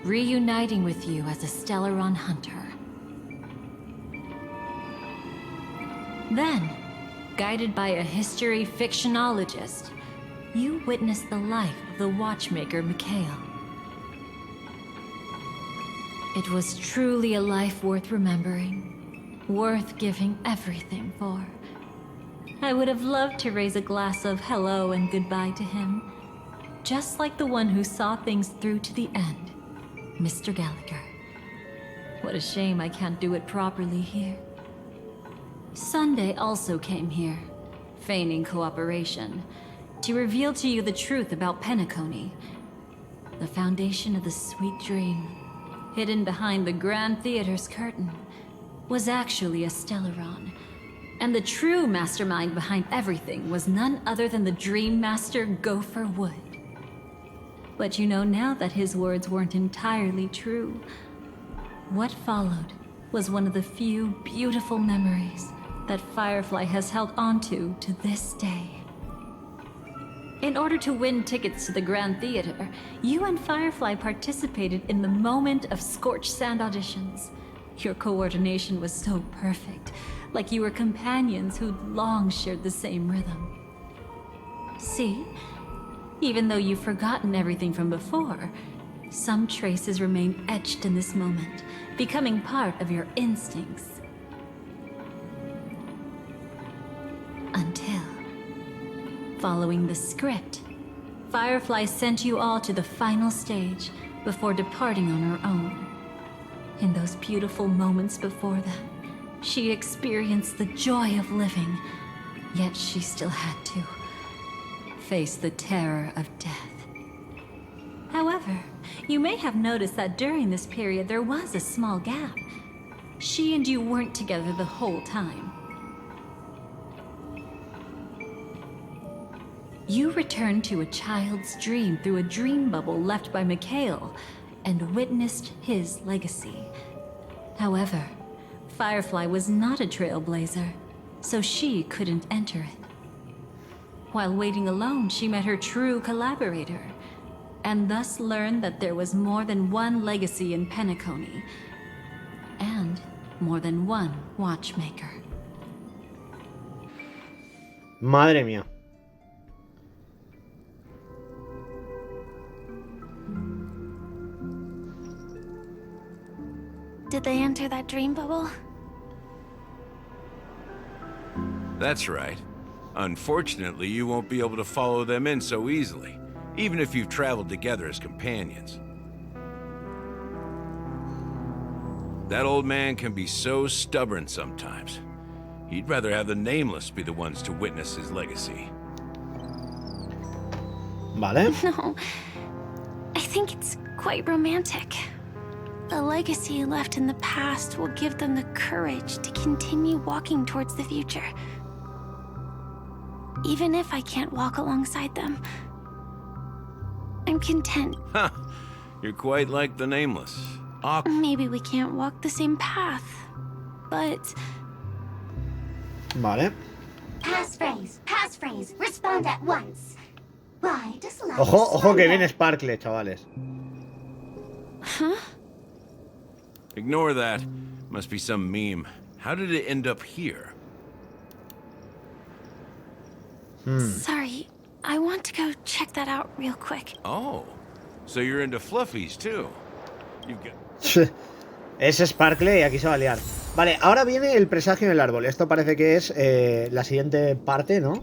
reuniting with you as a Stellaron hunter. Then, guided by a history fictionologist, you witnessed the life of the watchmaker Mikhail. It was truly a life worth remembering, worth giving everything for. I would have loved to raise a glass of hello and goodbye to him, just like the one who saw things through to the end, Mr. Gallagher. What a shame I can't do it properly here. Sunday also came here, feigning cooperation, to reveal to you the truth about Penacony, the foundation of the sweet dream, hidden behind the Grand Theater's curtain, was actually a Stellaron, and the true mastermind behind everything was none other than the Dream Master Gopher Wood. But you know now that his words weren't entirely true. What followed was one of the few beautiful memories that Firefly has held onto to this day. In order to win tickets to the Grand Theater, you and Firefly participated in the Moment of Scorched Sand auditions. Your coordination was so perfect, like you were companions who'd long shared the same rhythm. See? Even though you've forgotten everything from before, some traces remain etched in this moment, becoming part of your instincts. Until, following the script, Firefly sent you all to the final stage before departing on her own. In those beautiful moments before that, she experienced the joy of living, yet she still had to face the terror of death. However, you may have noticed that during this period there was a small gap. She and you weren't together the whole time. You returned to a child's dream through a dream bubble left by Mikhail and witnessed his legacy. However, Firefly was not a trailblazer, so she couldn't enter it. While waiting alone, she met her true collaborator, and thus learned that there was more than one legacy in Penacony, and more than one watchmaker. Madre mía. Did they enter that dream bubble? That's right. Unfortunately, you won't be able to follow them in so easily, even if you've traveled together as companions. That old man can be so stubborn sometimes. He'd rather have the Nameless be the ones to witness his legacy. Vale. No, I think it's quite romantic. The legacy left in the past will give them the courage to continue walking towards the future. Even if I can't walk alongside them, I'm content. Huh. You're quite like the Nameless. Maybe we can't walk the same path, but... Vale. Passphrase, respond at once. Why does life Ojo que viene Sparkle, chavales. Huh? Ignore that. Must be some meme. How did it end up here? Sorry, I want to go check that out real quick. Oh, so you're into fluffies too. You've got... Es Sparkle y aquí se va a liar. Vale, ahora viene el presagio en el árbol. Esto parece que es la siguiente parte, ¿no?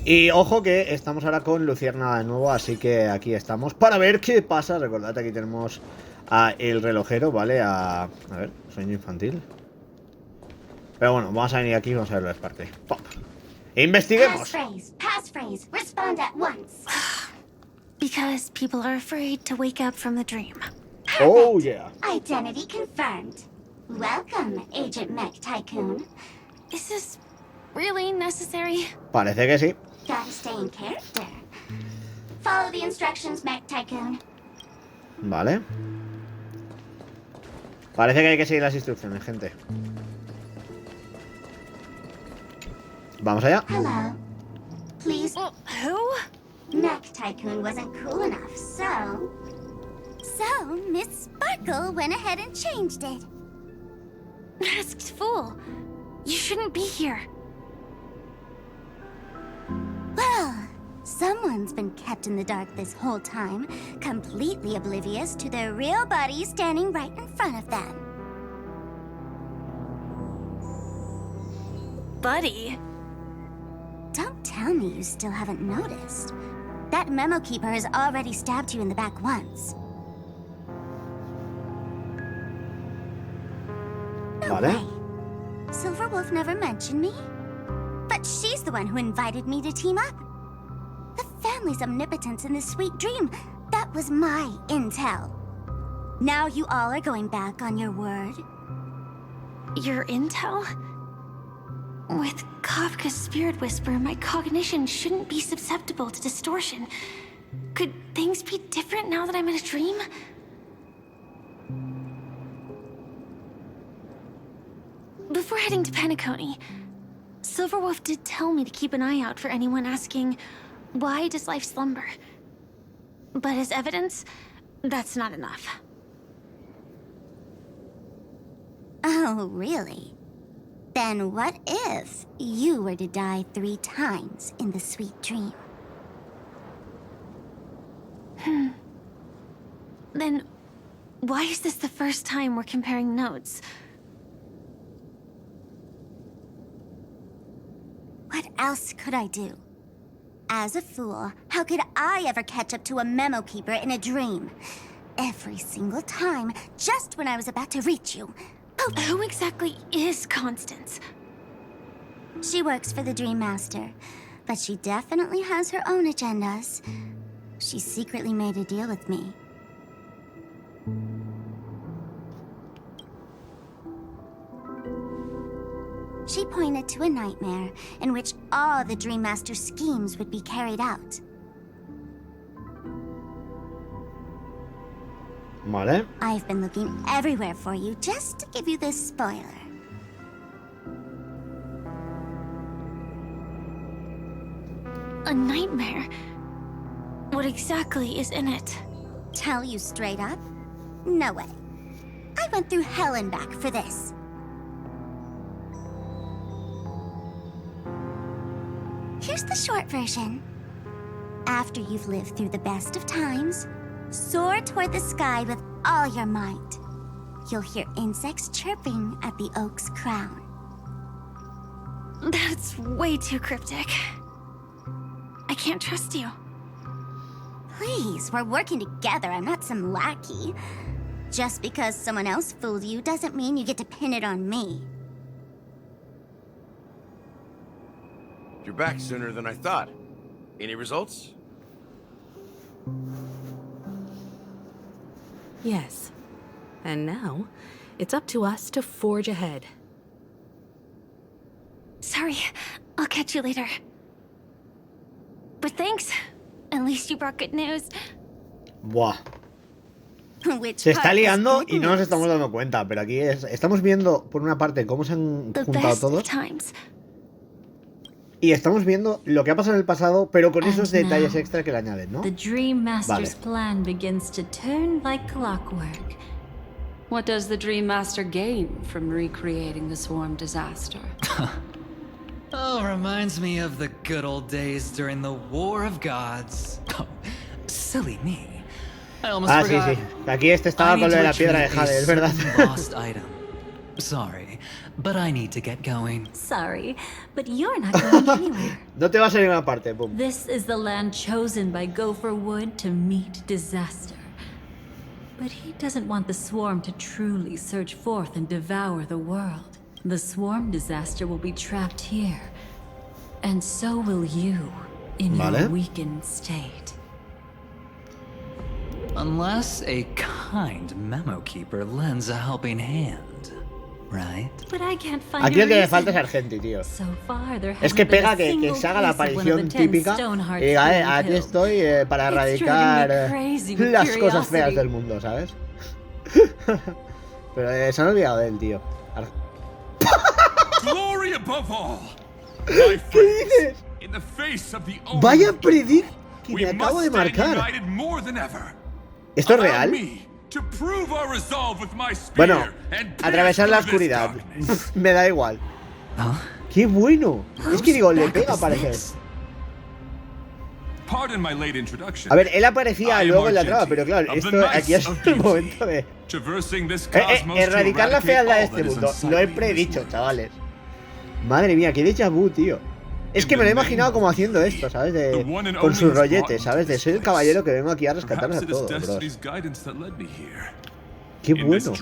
Y ojo que estamos ahora con Luciérnaga de nuevo, así que aquí estamos para ver qué pasa. Recordad, aquí tenemos a el relojero, ¿vale? A ver, sueño infantil. Pero bueno, vamos a venir aquí y vamos a ver lo de Sparkle. ¡Pop! ¡Investiguemos! Passphrase, respond at once. Because people are afraid to wake up from the dream. Perfect. Oh yeah. Identity confirmed. Welcome, Agent Mech Tycoon. Is this really necessary? Parece que sí. Gotta stay in character. Follow the instructions, Mech Tycoon. Vale. Parece que hay que seguir las instrucciones, gente. Vamos allá. Hello. Please. Who? Mech Tycoon wasn't cool enough, so... So, Miss Sparkle went ahead and changed it. Masked fool. You shouldn't be here. Well, someone's been kept in the dark this whole time, completely oblivious to their real body standing right in front of them. Buddy? Don't tell me you still haven't noticed. That memo keeper has already stabbed you in the back once. No Vale. way. Silverwolf never mentioned me. But she's the one who invited me to team up. The family's omnipotence in this sweet dream, that was my intel. Now you all are going back on your word. Your intel? With Kafka's spirit whisper, my cognition shouldn't be susceptible to distortion. Could things be different now that I'm in a dream? Before heading to Penacony, Silverwolf did tell me to keep an eye out for anyone asking, why does life slumber? But as evidence, that's not enough. Oh, really? Then what if you were to die 3 times in the sweet dream? Then why is this the first time we're comparing notes? What else could I do? As a fool, how could I ever catch up to a memo keeper in a dream? Every single time, just when I was about to reach you. Who exactly is Constance? She works for the Dream Master, but she definitely has her own agendas. She secretly made a deal with me. She pointed to a nightmare in which all the Dream Master's schemes would be carried out. Vale. I've been looking everywhere for you just to give you this spoiler. A nightmare? What exactly is in it? Tell you straight up? No way. I went through hell and back for this. Here's the short version. After you've lived through the best of times, soar toward the sky with all your might. You'll hear insects chirping at the oak's crown. That's way too cryptic. I can't trust you. Please, we're working together. I'm not some lackey. Just because someone else fooled you doesn't mean you get to pin it on me. You're back sooner than I thought. Any results? Yes. And now, it's up to us to forge ahead. Sorry, I'll catch you later. But thanks. At least you brought good news. Buah. Se está liando y no nos estamos dando cuenta, pero aquí estamos viendo por una parte cómo se han juntado todos. Y estamos viendo lo que ha pasado en el pasado, pero con esos detalles extra que le añaden, ¿no? The Dream Master's plan begins to turn like clockwork. What does the Dream Master gain from recreating the swarm disaster? Oh, reminds me of the good old days during the War of Gods. Oh, silly me. I almost forgot. Sí. Aquí estaba con lo de la piedra de Jade, es verdad. Lost item. Sorry, but I need to get going. Sorry, but you're not going anywhere. No te vas a ninguna parte, boom. This is the land chosen by Gopher Wood to meet disaster. But he doesn't want the swarm to truly surge forth and devour the world. The swarm disaster will be trapped here. And so will you, in your weakened state. Unless a kind memo keeper lends a helping hand, right? But I can't find Aquí lo que le falta es Argenti, tío. Es que pega que se haga la aparición típica y diga, aquí estoy para erradicar las cosas feas del mundo, ¿sabes? Pero se han olvidado de él, tío. Glory above all. ¿Qué dices? Vaya predict que me acabo de marcar. ¿Esto es real? Bueno, atravesar la oscuridad. Me da igual. ¡Qué bueno! Es que digo, le pega a aparecer. A ver, él aparecía luego en la trama, pero claro, esto aquí es el momento de erradicar la fealdad de este mundo. Lo he predicho, chavales. Madre mía, qué déjà vu, tío. Es que me lo he imaginado como haciendo esto, ¿sabes? Con su rollete, ¿sabes? De soy el caballero que vengo aquí a rescatarnos a todos, bro. Qué bueno.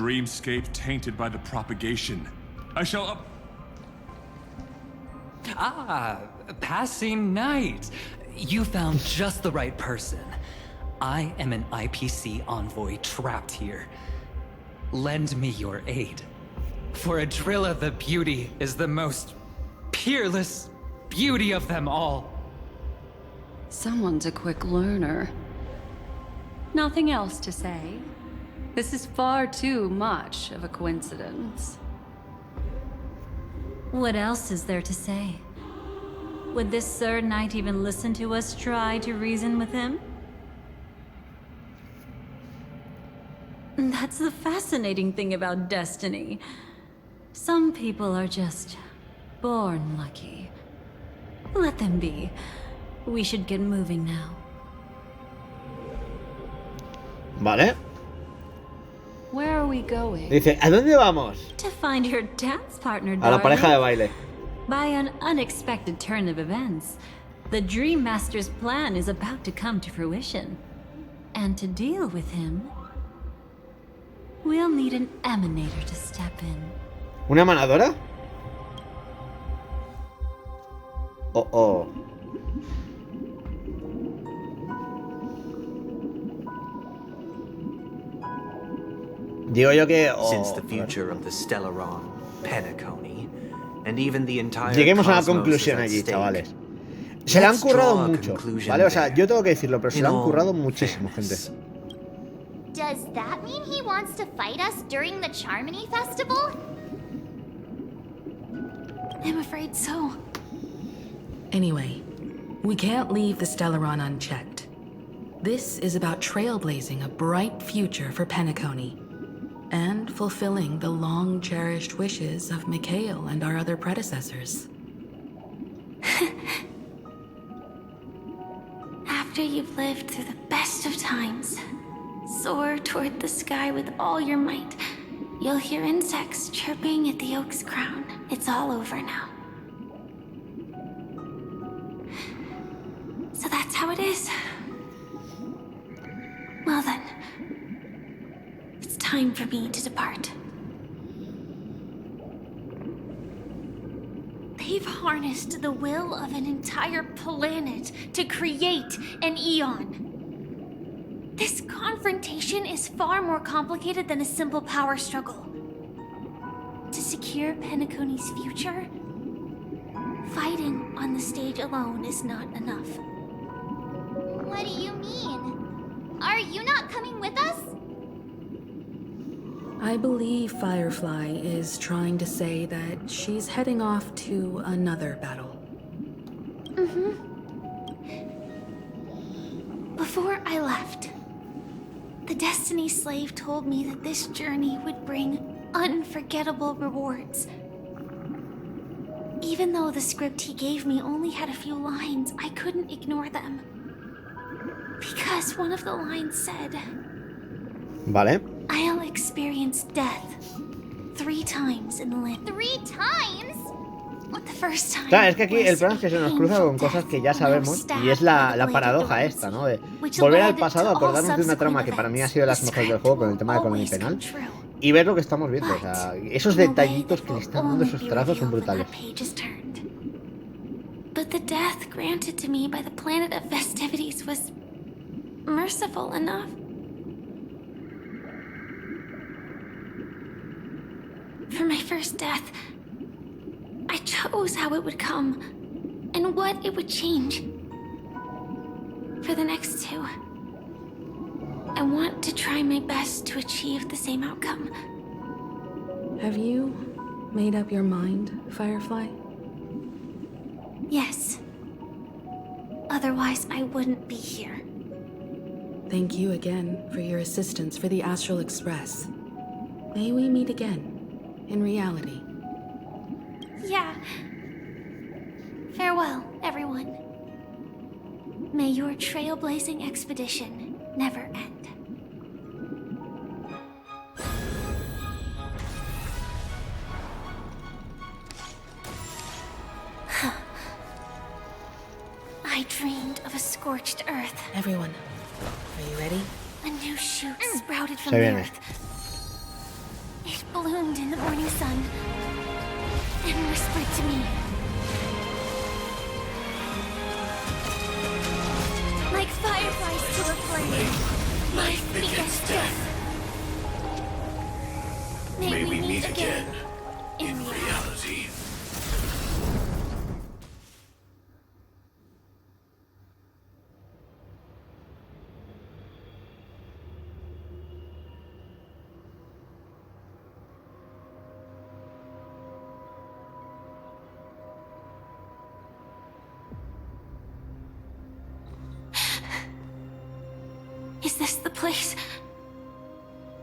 Ah, passing night. You found just the right person. I am an IPC envoy trapped here. Lend me your aid. For Adrilla the Beauty is the most peerless beauty of them all. Someone's a quick learner. Nothing else to say. This is far too much of a coincidence. What else is there to say? Would this Sir Knight even listen to us try to reason with him? That's the fascinating thing about destiny. Some people are just born lucky. Let them be. We should get moving now. Vale. Where are we going? Dice, ¿a dónde vamos? To find your dance partner, A la pareja de darling. baile. By an unexpected turn of events, the Dream Master's plan is about to come to fruition. And to deal with him, we'll need an emanator to step in. ¿Una emanadora? Oh, oh. Digo yo que... oh, Since the future of the Stellaron, Penacony, and even the entire lleguemos a una cosmos conclusión is at allí, stake, chavales. Se la han let's currado draw a mucho, conclusion ¿vale? O sea, there. yo tengo que decirlo, pero se la han In all currado muchísimo, gente. Does that mean he wants to fight us during the Charmony Festival? I'm afraid so. Anyway, we can't leave the Stellaron unchecked. This is about trailblazing a bright future for Penacony, and fulfilling the long-cherished wishes of Mikhail and our other predecessors. After you've lived through the best of times, soar toward the sky with all your might. You'll hear insects chirping at the oak's crown. It's all over now. So that's how it is. Well then, it's time for me to depart. They've harnessed the will of an entire planet to create an eon. This confrontation is far more complicated than a simple power struggle. To secure Penacony's future, fighting on the stage alone is not enough. What do you mean? Are you not coming with us? I believe Firefly is trying to say that she's heading off to another battle. Before I left, the Destiny Slave told me that this journey would bring unforgettable rewards. Even though the script he gave me only had a few lines, I couldn't ignore them. Because one of the lines said, Vale. I'll experience death 3 times in the land. 3 times? The first time. Claro, es que aquí el problema es que se nos cruza con cosas que ya sabemos y es la paradoja esta, ¿no? De volver al pasado, acordarnos de una trama que para mí ha sido de las mejores del juego con el tema de Colonipenal y ver lo que estamos viendo. O sea, esos detallitos que le están dando esos trazos son brutales. But the death granted to me by the planet of festivities was merciful enough. For my first death, I chose how it would come and what it would change. For the next 2, I want to try my best to achieve the same outcome. Have you made up your mind, Firefly? Yes. Otherwise, I wouldn't be here. Thank you again for your assistance for the Astral Express. May we meet again, in reality. Yeah. Farewell, everyone. May your trailblazing expedition never end. I dreamed of a scorched earth. Everyone, are you ready? A new shoot sprouted from the earth. It bloomed in the morning sun and whispered to me. Like fireflies to a flame, life begets death. May we meet again in reality. Is this the place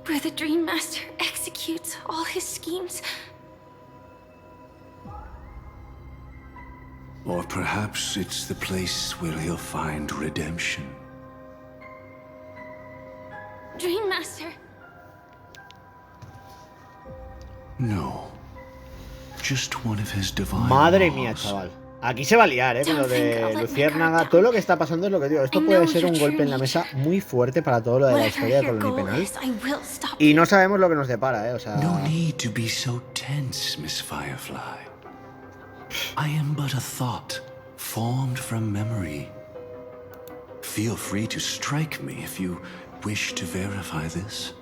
where the Dream Master executes all his schemes Or perhaps it's the place where he'll find redemption. Dream Master. No. Just one of his divine Madre laws. mía, chaval. Aquí se va a liar, con lo de Luciérnaga. Todo lo que está pasando es lo que digo. Esto puede ser un golpe en la mesa muy fuerte para todo lo de la historia de Colonipenal. Y no sabemos lo que nos depara, o sea... No need to be so tense, Miss Firefly. I am but a thought, formed from memory. Feel free to strike me if you wish to verify this.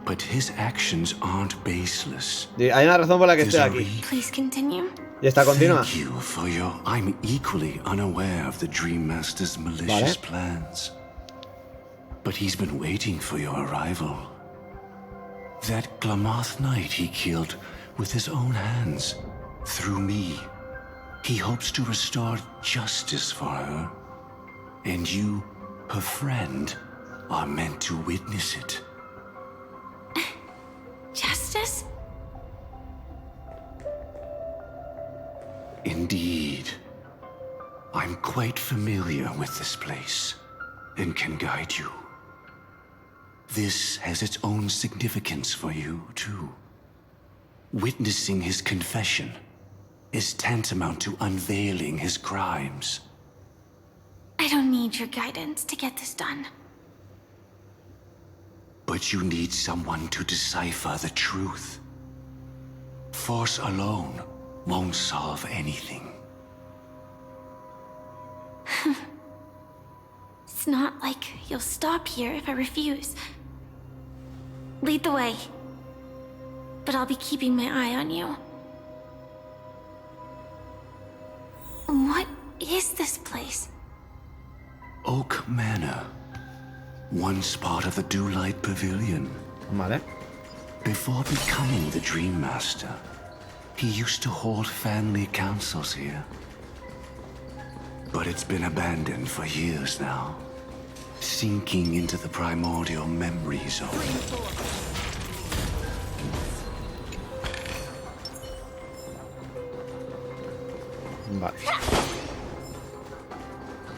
But his actions aren't baseless. Hay una razón por la que estoy aquí. Please continue. Y está continua. Thank you for your... I'm equally unaware of the Dream Master's malicious plans. But he's been waiting for your arrival. That Glamoth Knight he killed with his own hands. Through me. He hopes to restore justice for her. And you, her friend, are meant to witness it. Justice? Indeed. I'm quite familiar with this place, and can guide you. This has its own significance for you, too. Witnessing his confession is tantamount to unveiling his crimes. I don't need your guidance to get this done. But you need someone to decipher the truth. Force alone won't solve anything. It's not like you'll stop here if I refuse. Lead the way. But I'll be keeping my eye on you. What is this place? Oak Manor. Once part of the Dewlight Pavilion. Vale. Before becoming the Dream Master, he used to hold family councils here. But it's been abandoned for years now, sinking into the primordial memory zone. Vale.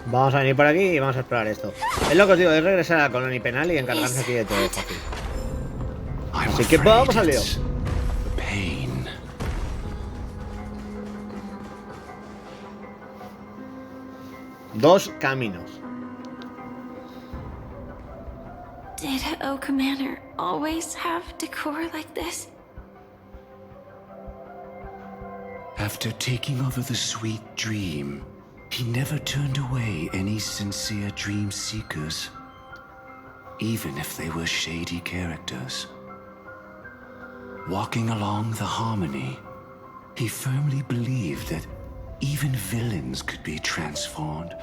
Vamos a venir por aquí y vamos a explorar esto. Es lo que os digo, es regresar a Colonipenal y encargarse aquí de todo esto. Así que vamos al lío. Dos caminos. Did Oak Manor always have decor like this? After taking over the Sweet Dream, he never turned away any sincere dream seekers, even if they were shady characters. Walking along the harmony, he firmly believed that even villains could be transformed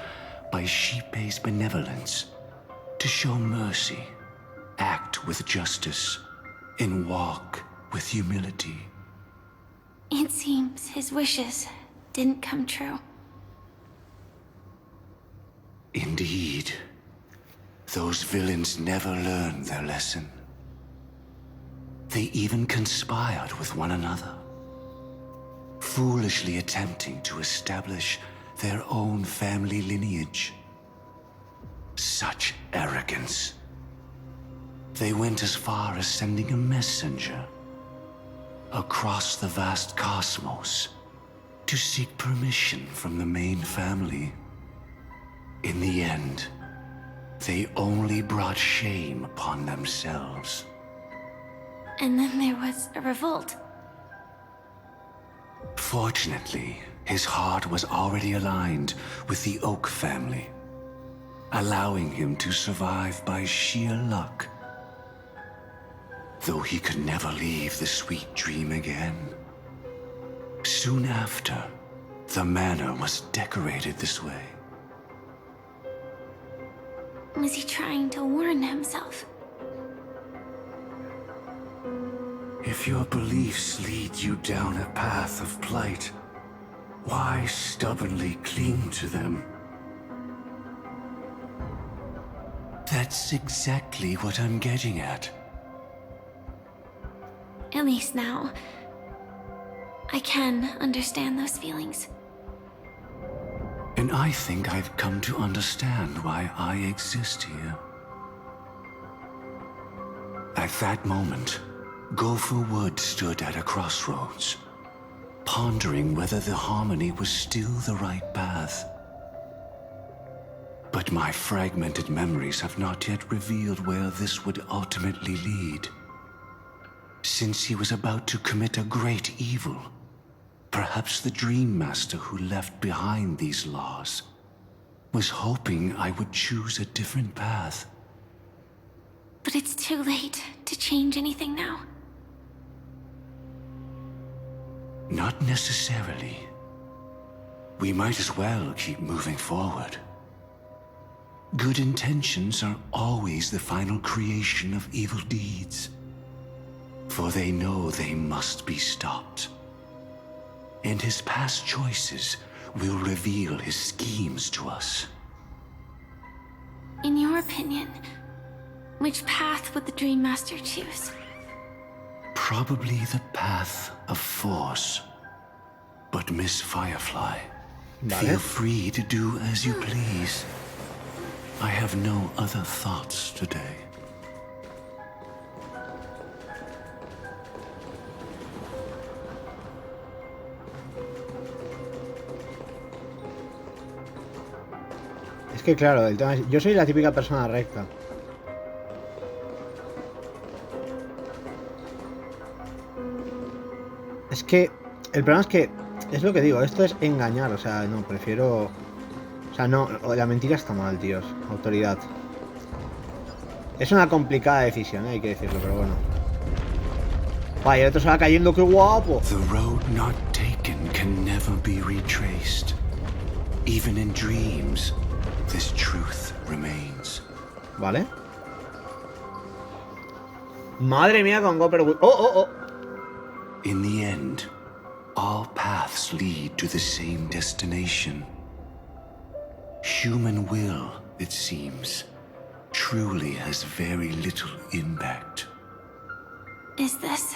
by Xipe's benevolence to show mercy, act with justice, and walk with humility. It seems his wishes didn't come true. Indeed. Those villains never learned their lesson. They even conspired with one another, foolishly attempting to establish their own family lineage. Such arrogance. They went as far as sending a messenger across the vast cosmos to seek permission from the main family. In the end, they only brought shame upon themselves. And then there was a revolt. Fortunately, his heart was already aligned with the Oak family, allowing him to survive by sheer luck. Though he could never leave the Sweet Dream again. Soon after, the manor was decorated this way. Was he trying to warn himself? If your beliefs lead you down a path of plight, why stubbornly cling to them? That's exactly what I'm getting at. At least now, I can understand those feelings. And I think I've come to understand why I exist here. At that moment, Gopher Wood stood at a crossroads, pondering whether the harmony was still the right path. But my fragmented memories have not yet revealed where this would ultimately lead. Since he was about to commit a great evil, perhaps the Dream Master who left behind these laws was hoping I would choose a different path. But it's too late to change anything now. Not necessarily. We might as well keep moving forward. Good intentions are always the final creation of evil deeds, for they know they must be stopped. And his past choices will reveal his schemes to us. In your opinion, which path would the Dream Master choose? Probably the path of force. But Miss Firefly, feel free to do as you please. I have no other thoughts today. Es que claro, el tema es, yo soy la típica persona recta. Es que el problema es que es lo que digo, esto es engañar, o sea, no, prefiero... O sea, no, la mentira está mal, tíos. Autoridad. Es una complicada decisión, hay que decirlo, pero bueno. Vaya, el otro se va cayendo, qué guapo. The road not taken can never be retraced. Even in dreams, this truth remains. Vale. Madre mía con Gopherwood. Oh. In the end, all paths lead to the same destination. Human will, it seems, truly has very little impact. Is this?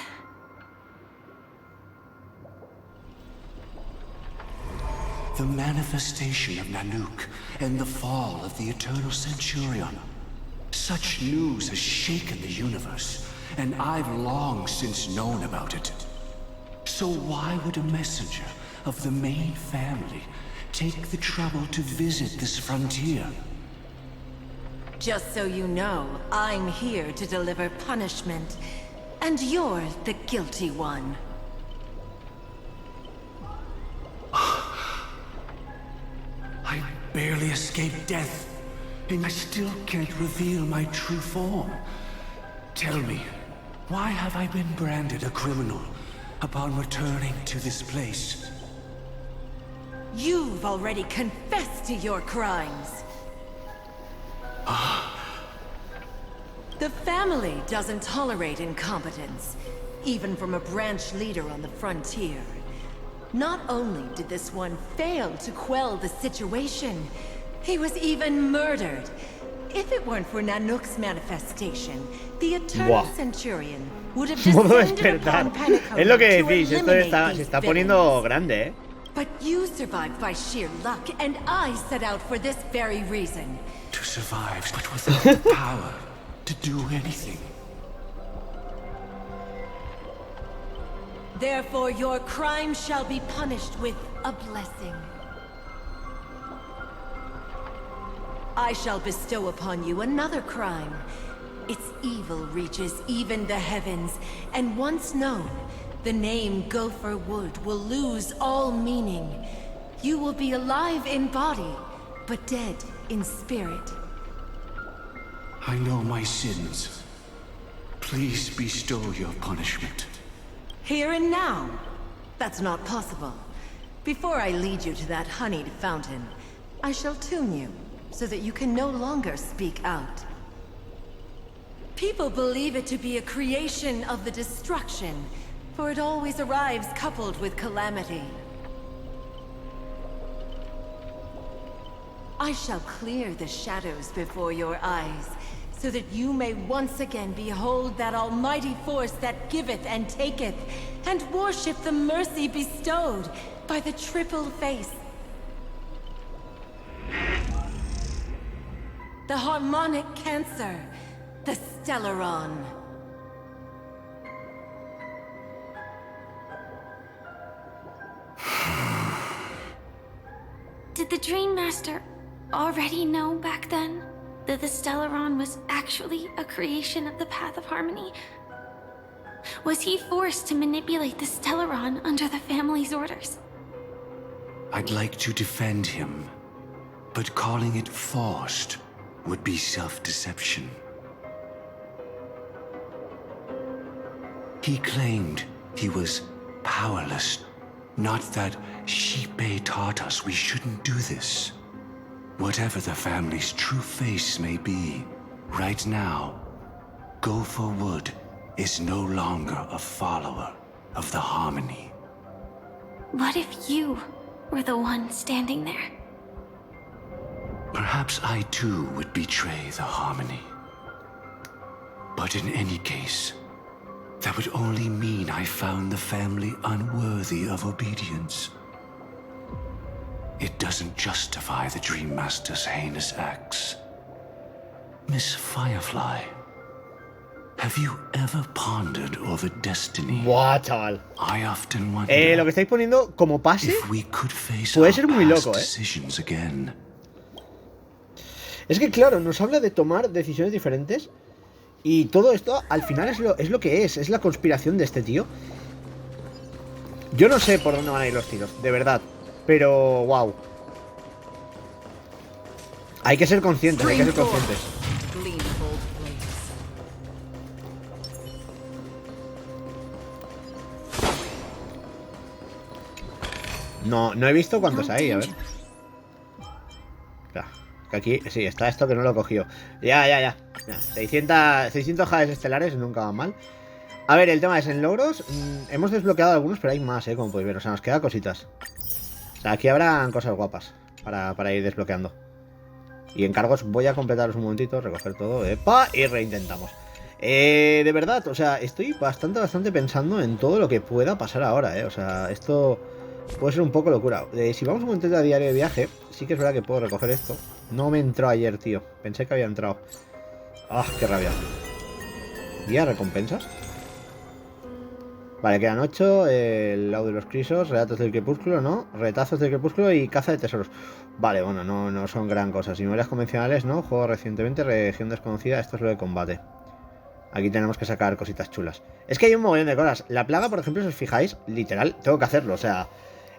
The manifestation of Nanook and the fall of the Eternal Centurion. Such news has shaken the universe, and I've long since known about it. So why would a messenger of the main family take the trouble to visit this frontier? Just so you know, I'm here to deliver punishment, and you're the guilty one. I barely escaped death, and I still can't reveal my true form. Tell me, why have I been branded a criminal upon returning to this place? You've already confessed to your crimes. The family doesn't tolerate incompetence, even from a branch leader on the frontier. Not only did this one fail to quell the situation, he was even murdered. If it weren't for Nanook's manifestation, the Eternal Centurion would have Modo descended despertar. upon Pentecost Es lo que to decís, esto eliminate se these está poniendo villains. grande, But you survived by sheer luck, and I set out for this very reason. To survive, but without the power to do anything. Therefore, your crime shall be punished with a blessing. I shall bestow upon you another crime. Its evil reaches even the heavens, and once known, the name Gopher Wood will lose all meaning. You will be alive in body, but dead in spirit. I know my sins. Please bestow your punishment. Here and now? That's not possible. Before I lead you to that honeyed fountain, I shall tune you, so that you can no longer speak out. People believe it to be a creation of the destruction, for it always arrives coupled with calamity. I shall clear the shadows before your eyes, so that you may once again behold that almighty force that giveth and taketh, and worship the mercy bestowed by the triple face. The harmonic cancer. The Stellaron. Did the Dream Master already know back then that the Stellaron was actually a creation of the Path of Harmony? Was he forced to manipulate the Stellaron under the family's orders? I'd like to defend him, but calling it forced would be self-deception. He claimed he was powerless, not that Xipe taught us we shouldn't do this. Whatever the family's true face may be, right now, Go for Wood is no longer a follower of the Harmony. What if you were the one standing there? Perhaps I too would betray the Harmony. But in any case, that would only mean I found the family unworthy of obedience. It doesn't justify the Dream Master's heinous acts. Miss Firefly, have you ever pondered over destiny? Buah, chaval. I often wonder lo que estáis poniendo como pase if we could face puede our ser muy past loco, decisions again. Es que claro, nos habla de tomar decisiones diferentes. Y todo esto al final es lo que es la conspiración de este tío. Yo no sé por dónde van a ir los tiros, de verdad. Pero, wow. Hay que ser conscientes, hay que ser conscientes. No he visto cuántos hay, a ver. Espera, que aquí, sí, está esto que no lo he cogido. Ya. 600 jades estelares, nunca va mal. A ver, el tema es en logros. Hemos desbloqueado algunos, pero hay más, como podéis ver. O sea, nos quedan cositas. O sea, aquí habrán cosas guapas para ir desbloqueando. Y encargos, voy a completaros un momentito, recoger todo, ¡epa! Y reintentamos. De verdad, o sea, estoy bastante pensando en todo lo que pueda pasar ahora, O sea, esto puede ser un poco locura. Si vamos un momentito a diario de viaje, sí que es verdad que puedo recoger esto. No me entró ayer, tío. Pensé que había entrado. ¡Ah, qué rabia! ¿Día recompensas? Vale, quedan 8. El lado de los crisos, relatos del crepúsculo, ¿no? Retazos del crepúsculo y caza de tesoros. Vale, bueno, no son gran cosa. Memorias convencionales, ¿no? Juego recientemente, región desconocida. Esto es lo de combate. Aquí tenemos que sacar cositas chulas. Es que hay un montón de cosas. La plaga, por ejemplo, si os fijáis, literal, tengo que hacerlo. O sea,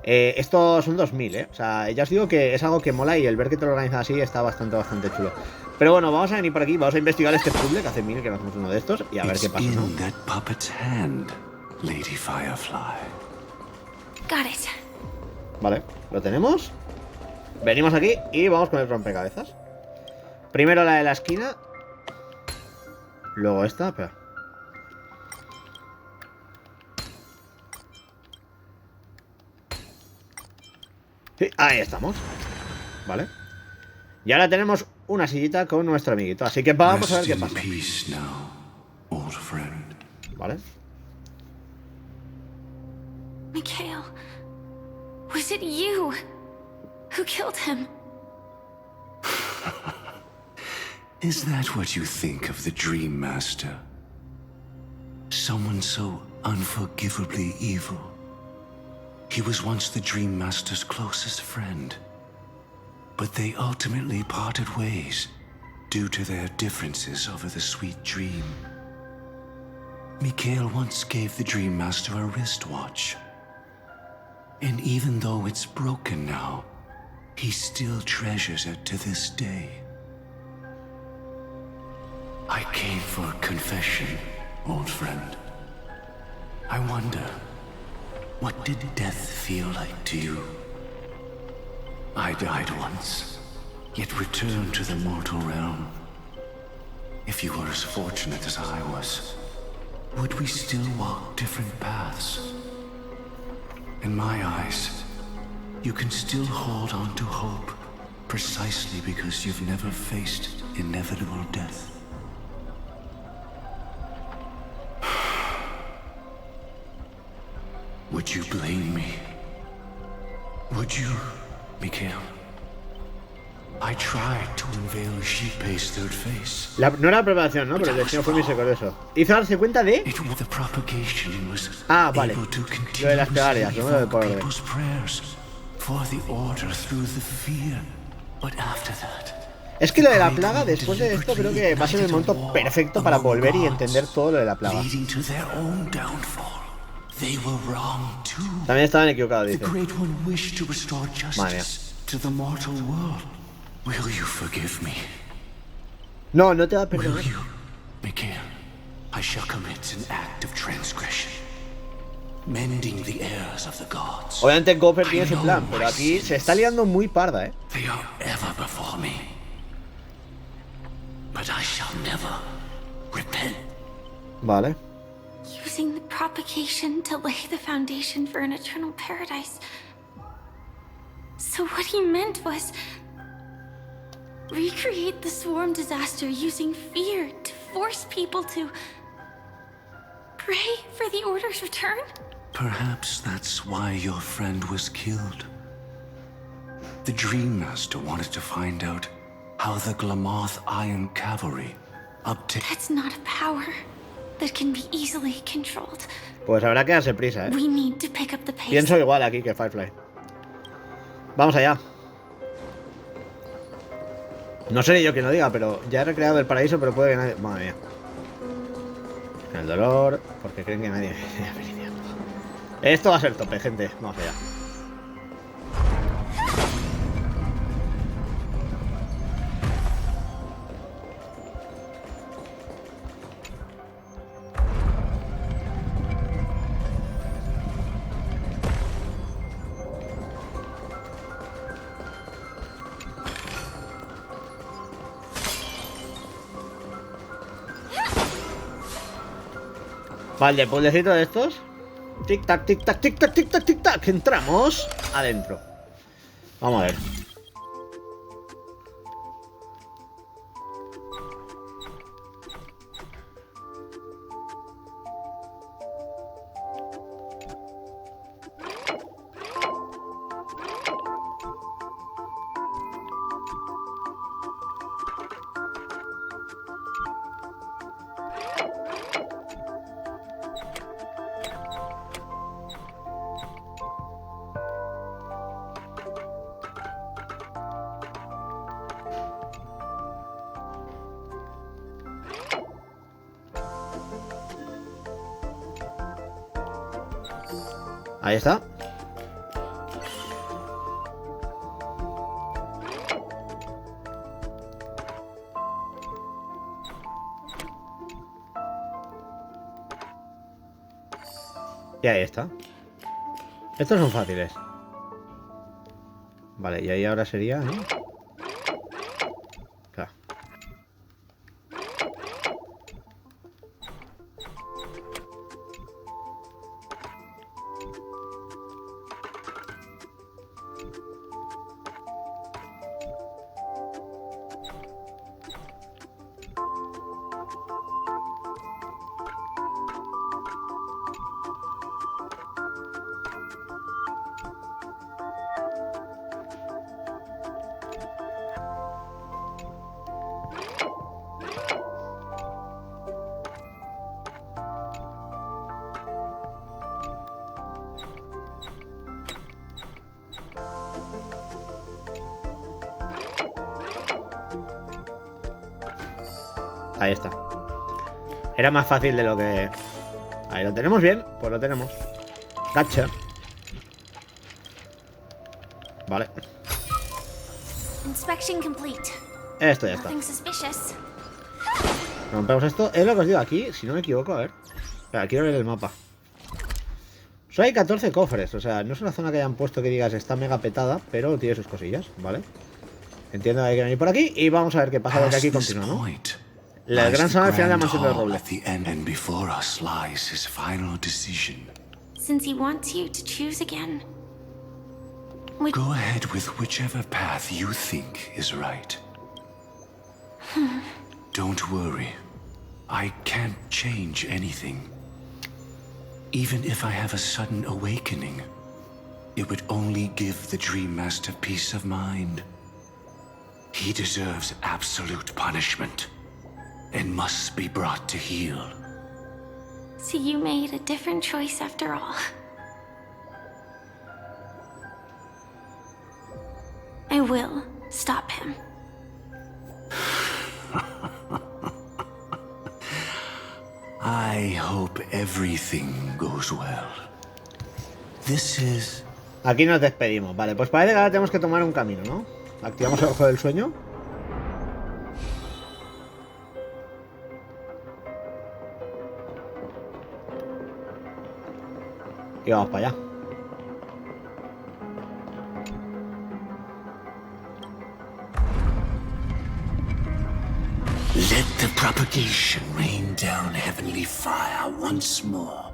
estos son 2000, O sea, ya os digo que es algo que mola y el ver que te lo organizan así está bastante chulo. Pero bueno, vamos a venir por aquí, vamos a investigar este puzzle, que hace 1000 que no hacemos uno de estos, y a ver qué pasa, ¿no? Lady Firefly. Got it. Vale, lo tenemos. Venimos aquí y vamos con el rompecabezas. Primero la de la esquina. Luego esta, espera. Sí, ahí estamos. Vale. Y ahora tenemos una sillita con nuestro amiguito. Así que vamos a ver qué pasa. Vale. Mikhail, was it you who killed him? Is that what you think of the Dream Master? Someone so unforgivably evil. He was once the Dream Master's closest friend, but they ultimately parted ways due to their differences over the sweet dream. Mikhail once gave the Dream Master a wristwatch. And even though it's broken now, he still treasures it to this day. I came for confession, old friend. I wonder, what did death feel like to you? I died once, yet returned to the mortal realm. If you were as fortunate as I was, would we still walk different paths? In my eyes, you can still hold on to hope precisely because you've never faced inevitable death. Would you blame me? Would you, Mikhail? I tried to unveil Xipe's third face. No era la preparación, ¿no? Pero el destino fue misericordioso. Hizo darse cuenta de... Ah, vale. Lo de las plegarias, ¿no? Lo de por orden. Es que lo de la plaga, después de esto, creo que va a ser el momento perfecto para volver y entender todo lo de la plaga. También estaban equivocados, dice. Madre mía. No, no te va a perdonar. I shall commit an act of transgression, mending the errors of the gods. Obviamente Gopher tiene su plan, pero aquí se está liando muy parda, ¿eh? They are ever before me, but I shall never repent. Vale. Using the propagation to lay the foundation for an eternal paradise. So what he meant was recreate the swarm disaster using fear to force people to pray for the Order's return? Perhaps that's why your friend was killed. The Dream Master wanted to find out how the Glamoth Iron Cavalry obtained... That's not a power that can be easily controlled. Pues habrá que darse prisa, ¿eh? We need to pick up the pace. Pienso igual aquí que Firefly. Vamos allá. No seré yo quien lo diga, pero ya he recreado el paraíso, pero puede que nadie... Madre mía. El dolor, porque creen que nadie... Esto va a ser tope, gente. Vamos allá. Vale, puzzlecito de estos. Tic tac, tic tac, tic tac, tic tac, tic tac. Entramos adentro. Vamos a ver. Ahí está. Y ahí está. Estos son fáciles. Vale, y ahí ahora sería, ¿no? Claro. Ahí está. Era más fácil de lo que... Ahí lo tenemos bien. Pues lo tenemos. Cacha. Vale. Inspection complete. Esto ya está. Nothing suspicious. Rompemos esto. Es lo que os digo aquí, si no me equivoco, a ver. Espera, quiero ver el mapa. Solo hay 14 cofres, o sea, no es una zona que hayan puesto que digas está mega petada, pero tiene sus cosillas, ¿vale? Entiendo que hay que venir por aquí y vamos a ver qué pasa, porque aquí continúa, ¿no? La gran sala al final de la mansión del roble. Since he wants you to choose again. Go ahead with whichever path you think is right. Don't worry. I can't change anything. Even if I have a sudden awakening, it would only give the Dream Master peace of mind. He deserves absolute punishment and must be brought to heel. So you made a different choice after all. I will stop him. I hope everything goes well. This is... Aquí nos despedimos. Vale, pues parece que ahora tenemos que tomar un camino, ¿no? Activamos el ojo del sueño. Y vamos para allá. Let the propagation rain down heavenly fire once more.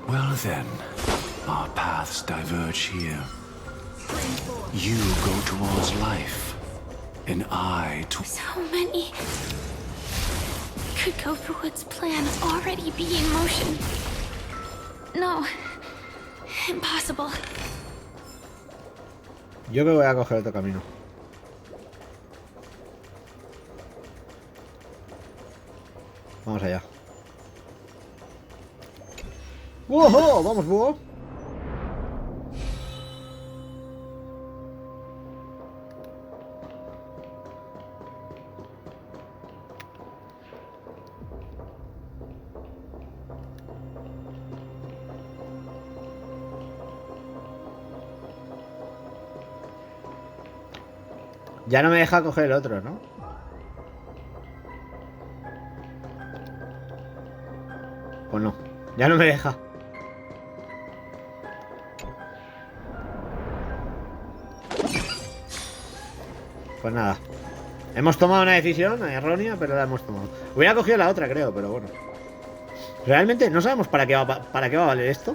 Well then, our paths diverge here. You go towards life, and I to... So many could go towards plan already be in motion. No, impossible. Yo que voy a coger otro camino. Vamos allá. ¡Wow! ¡Vamos, búho! Ya no me deja coger el otro, ¿no? Pues no, ya no me deja. Pues nada. Hemos tomado una decisión errónea, pero la hemos tomado. Hubiera cogido la otra, creo, pero bueno. Realmente no sabemos para qué va a valer esto.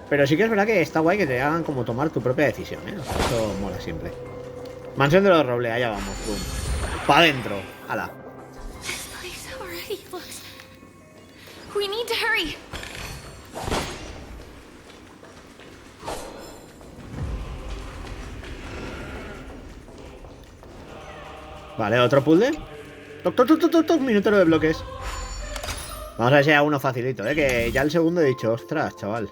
Pero sí que es verdad que está guay que te hagan como tomar tu propia decisión, ¿eh? O sea, eso mola siempre. Mansión de los Robles, allá vamos, pum. Pa' adentro, ala. We need to hurry. Vale, otro puzzle. Toc, toc, toc, toc, toc, minutero de bloques. Vamos a ver si hay uno facilito, que ya el segundo he dicho, ostras, chaval.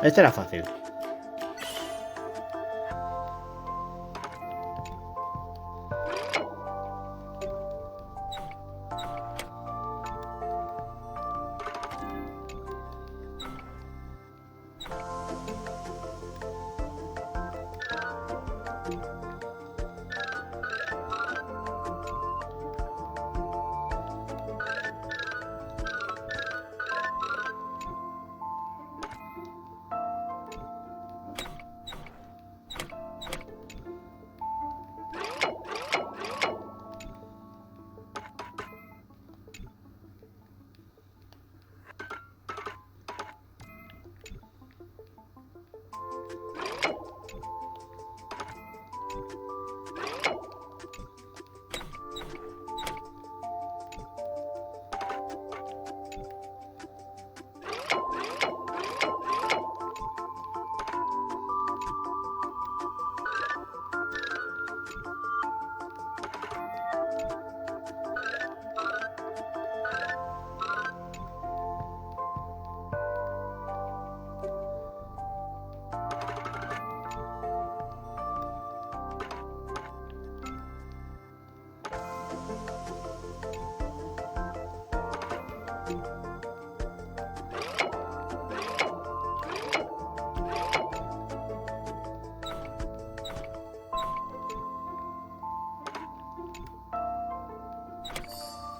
Este era fácil.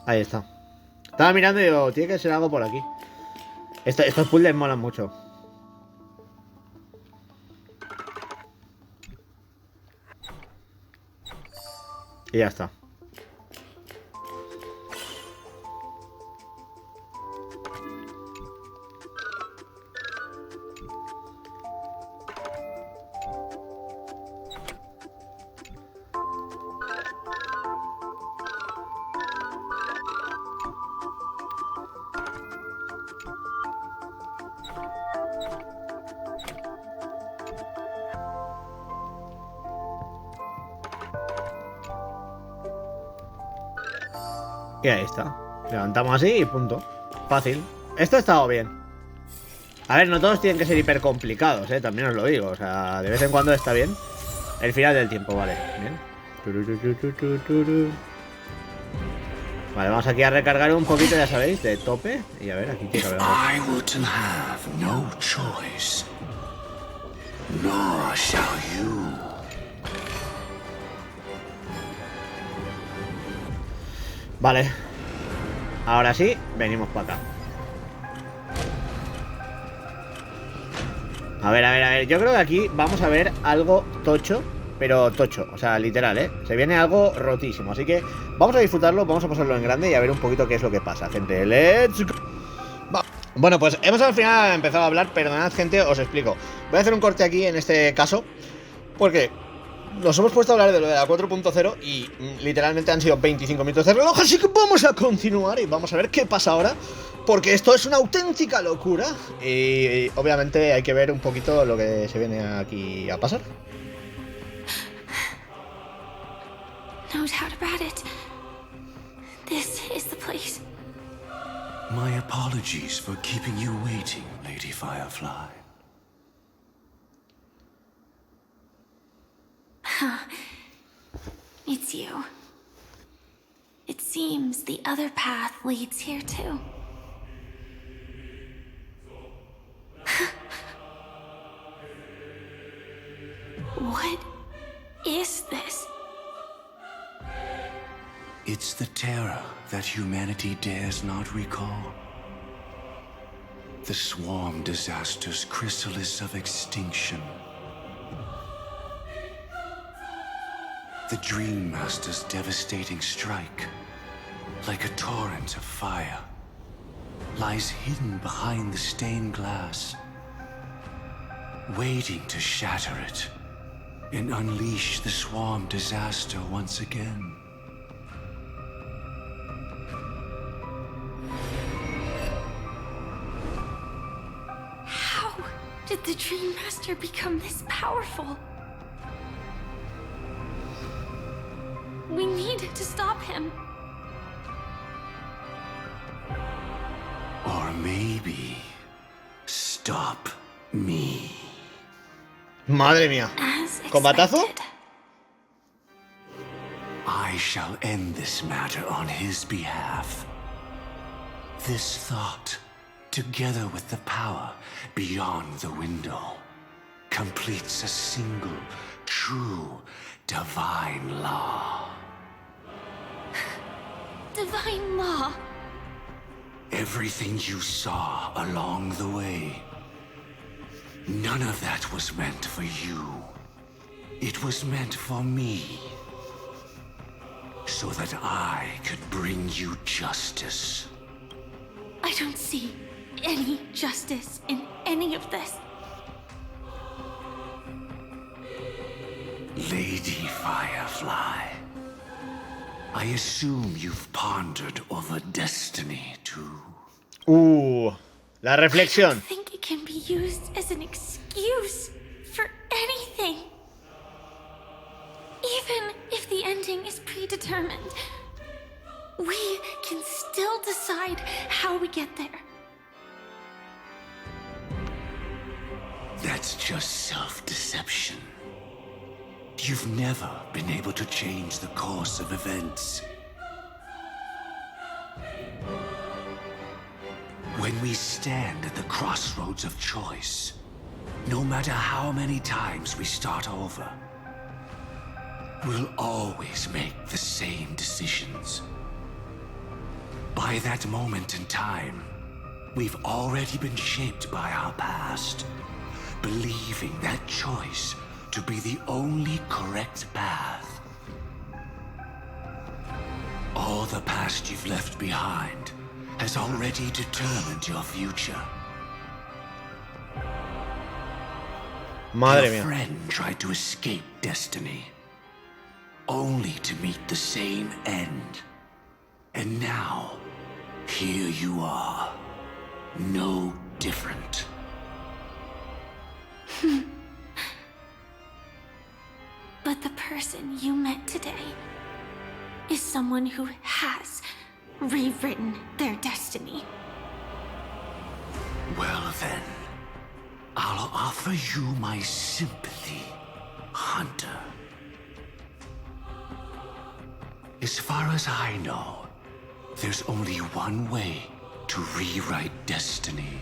Ahí está. Estaba mirando y digo, tiene que ser algo por aquí. Estos puzzles molan mucho. Y ya está. Y ahí está. Levantamos así y punto. Fácil. Esto ha estado bien. A ver, no todos tienen que ser hiper complicados, también os lo digo. O sea, de vez en cuando está bien. El final del tiempo, vale. Bien. Vale, vamos aquí a recargar un poquito, ya sabéis, de tope. Y a ver, aquí tiene que haber algo. I were to have no choice, nor shall you. Vale. Ahora sí, venimos para acá. A ver. Yo creo que aquí vamos a ver algo tocho. Pero tocho, o sea, literal, Se viene algo rotísimo. Así que vamos a disfrutarlo, vamos a pasarlo en grande y a ver un poquito qué es lo que pasa, gente. ¡Let's go! Va. Bueno, pues hemos al final empezado a hablar. Perdonad, gente, os explico. Voy a hacer un corte aquí en este caso, porque nos hemos puesto a hablar de lo de la 4.0 y literalmente han sido 25 minutos de reloj. Así que vamos a continuar y vamos a ver qué pasa ahora, porque esto es una auténtica locura. Y obviamente hay que ver un poquito lo que se viene aquí a pasar. No doubt about it. This is the place. My apologies for keeping you waiting, Lady Firefly. It's you. It seems the other path leads here too. What is this? It's the terror that humanity dares not recall. The swarm disaster's chrysalis of extinction. The Dream Master's devastating strike, like a torrent of fire, lies hidden behind the stained glass, waiting to shatter it and unleash the swarm disaster once again. How did the Dream Master become this powerful? We need to stop him. Or maybe stop me. Madre mía. ¿Combatazo? I shall end this matter on his behalf. This thought, together with the power beyond the window, completes a single, true, divine law. Divine law? Everything you saw along the way, none of that was meant for you. It was meant for me. So that I could bring you justice. I don't see any justice in any of this. Lady Firefly, I assume you've pondered over destiny too. La reflexión. I don't think it can be used as an excuse for anything. Even if the ending is predetermined, we can still decide how we get there. That's just self-deception. You've never been able to change the course of events. When we stand at the crossroads of choice, no matter how many times we start over, we'll always make the same decisions. By that moment in time, we've already been shaped by our past, believing that choice to be the only correct path. All the past you've left behind has already determined your future. Madre Your mía. friend tried to escape destiny, only to meet the same end. And now, here you are, no different. But the person you met today is someone who has rewritten their destiny. Well then, I'll offer you my sympathy, Hunter. As far as I know, there's only one way to rewrite destiny.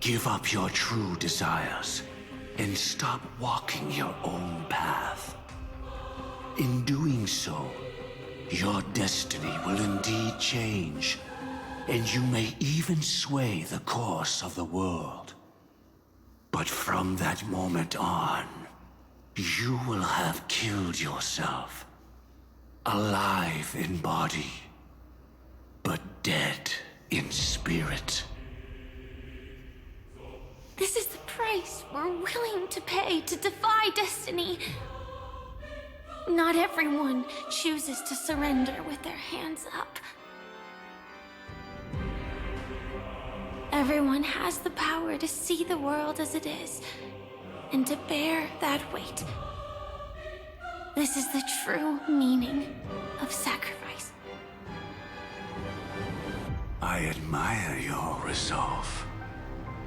Give up your true desires and stop walking your own path. In doing so, your destiny will indeed change, and you may even sway the course of the world. But from that moment on, you will have killed yourself. Alive in body, but dead in spirit. This is the price we're willing to pay to defy destiny. Not everyone chooses to surrender with their hands up. Everyone has the power to see the world as it is, and to bear that weight. This is the true meaning of sacrifice. I admire your resolve,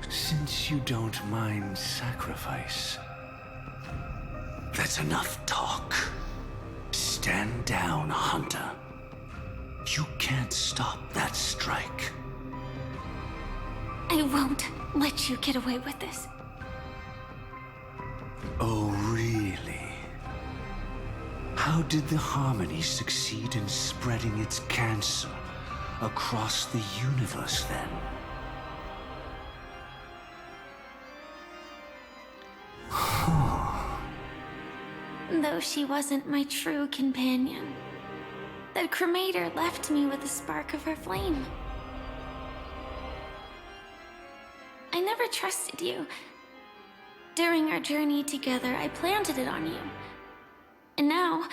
since you don't mind sacrifice. That's enough talk. Stand down, Hunter. You can't stop that strike. I won't let you get away with this. Oh, really? How did the Harmony succeed in spreading its cancer across the universe, then? Though she wasn't my true companion, that cremator left me with a spark of her flame. I never trusted you. During our journey together, I planted it on you. And now,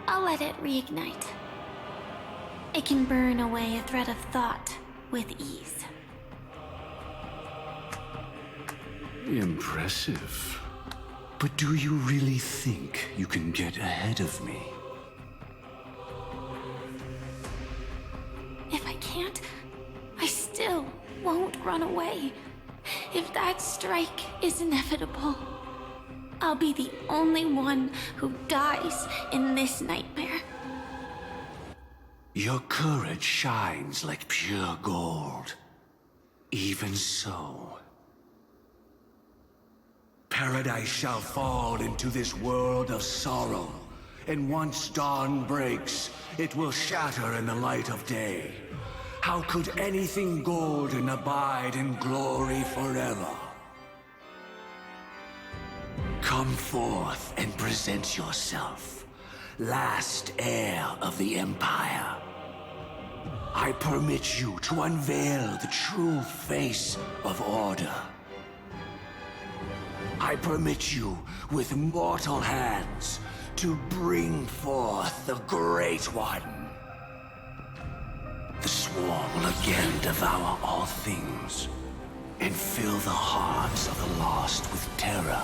I'll let it reignite. It can burn away a thread of thought with ease. Impressive. But do you really think you can get ahead of me? If I can't, I still won't run away. If that strike is inevitable, I'll be the only one who dies in this nightmare. Your courage shines like pure gold. Even so, paradise shall fall into this world of sorrow, and once dawn breaks, it will shatter in the light of day. How could anything golden abide in glory forever? Come forth and present yourself, last heir of the Empire. I permit you to unveil the true face of order. I permit you, with mortal hands, to bring forth the Great One. The swarm will again devour all things, and fill the hearts of the lost with terror.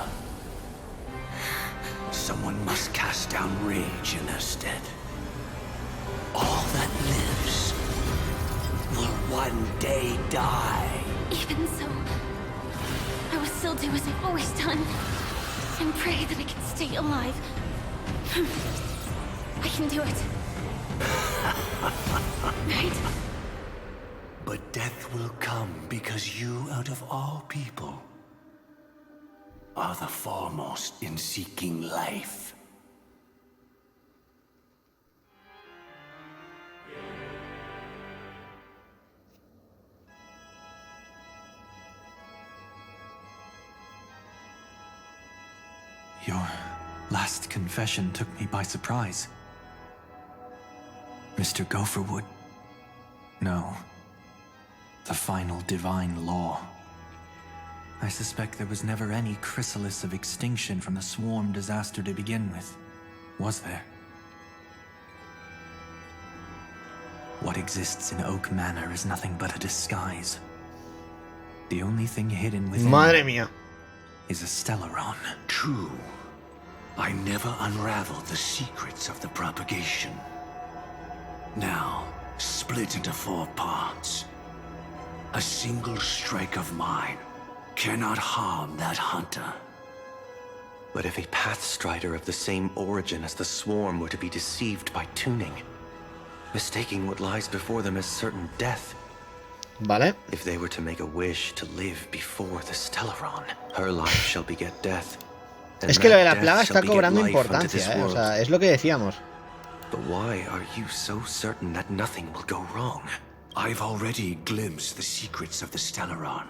Someone must cast down rage in their stead. All that lives will one day die. Even so, I will still do as I've always done, and pray that I can stay alive. I can do it. Right? But death will come because you, out of all people, are the foremost in seeking life. Your last confession took me by surprise. Mr. Gopherwood? No. The final divine law. I suspect there was never any chrysalis of extinction from the swarm disaster to begin with, was there? What exists in Oak Manor is nothing but a disguise. The only thing hidden within Madre mía. is a Stellaron. True. I never unraveled the secrets of the propagation. Now, split into 4 parts. A single strike of mine cannot harm that hunter. But if a Pathstrider of the same origin as the Swarm were to be deceived by tuning, mistaking what lies before them as certain death. Vale. If they were to make a wish to live before the Stellaron, her life shall beget death. Es que lo de la plaga está cobrando importancia, o sea, es lo que decíamos. But why are you so certain that nothing will go wrong? I've already glimpsed the secrets of the Stellaron,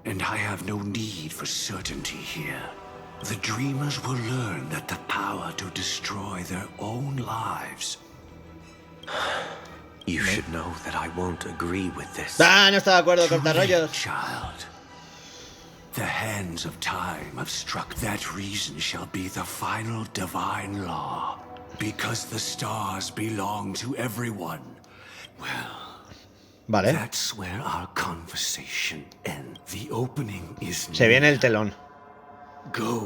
and I have no need for certainty here. The dreamers will learn that the power to destroy their own lives. You should know that I won't agree with this. Ah, no está de acuerdo, cortarrollos. Child, the hands of time have struck. That reason shall be the final divine law, because the stars belong to everyone. Well, vale. That's where our conversation ends. The opening is. Se viene el telón.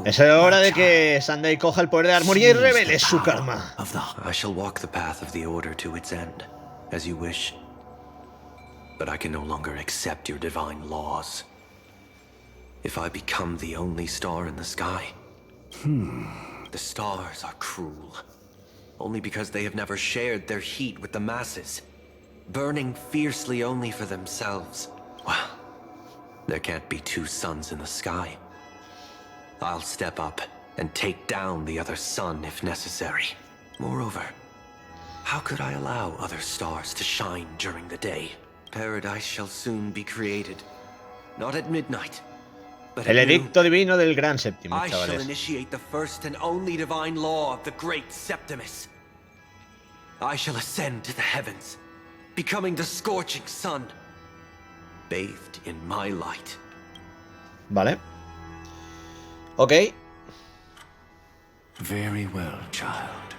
Es hora de que Sunday coja el poder de armonía y revele su karma. I shall walk the path of the Order to its end, as you wish. But I can no longer accept your divine laws. If I become the only star in the sky, the stars are cruel. Only because they have never shared their heat with the masses, burning fiercely only for themselves. Well, there can't be 2 suns in the sky. I'll step up and take down the other sun if necessary. Moreover, how could I allow other stars to shine during the day? Paradise shall soon be created. Not at midnight, but El edicto divino del Gran Séptimo, I shall chavales. initiate the first and only divine law of the great Septimus. I shall ascend to the heavens, becoming the scorching sun, bathed in my light. Vale. Ok. Very well, child.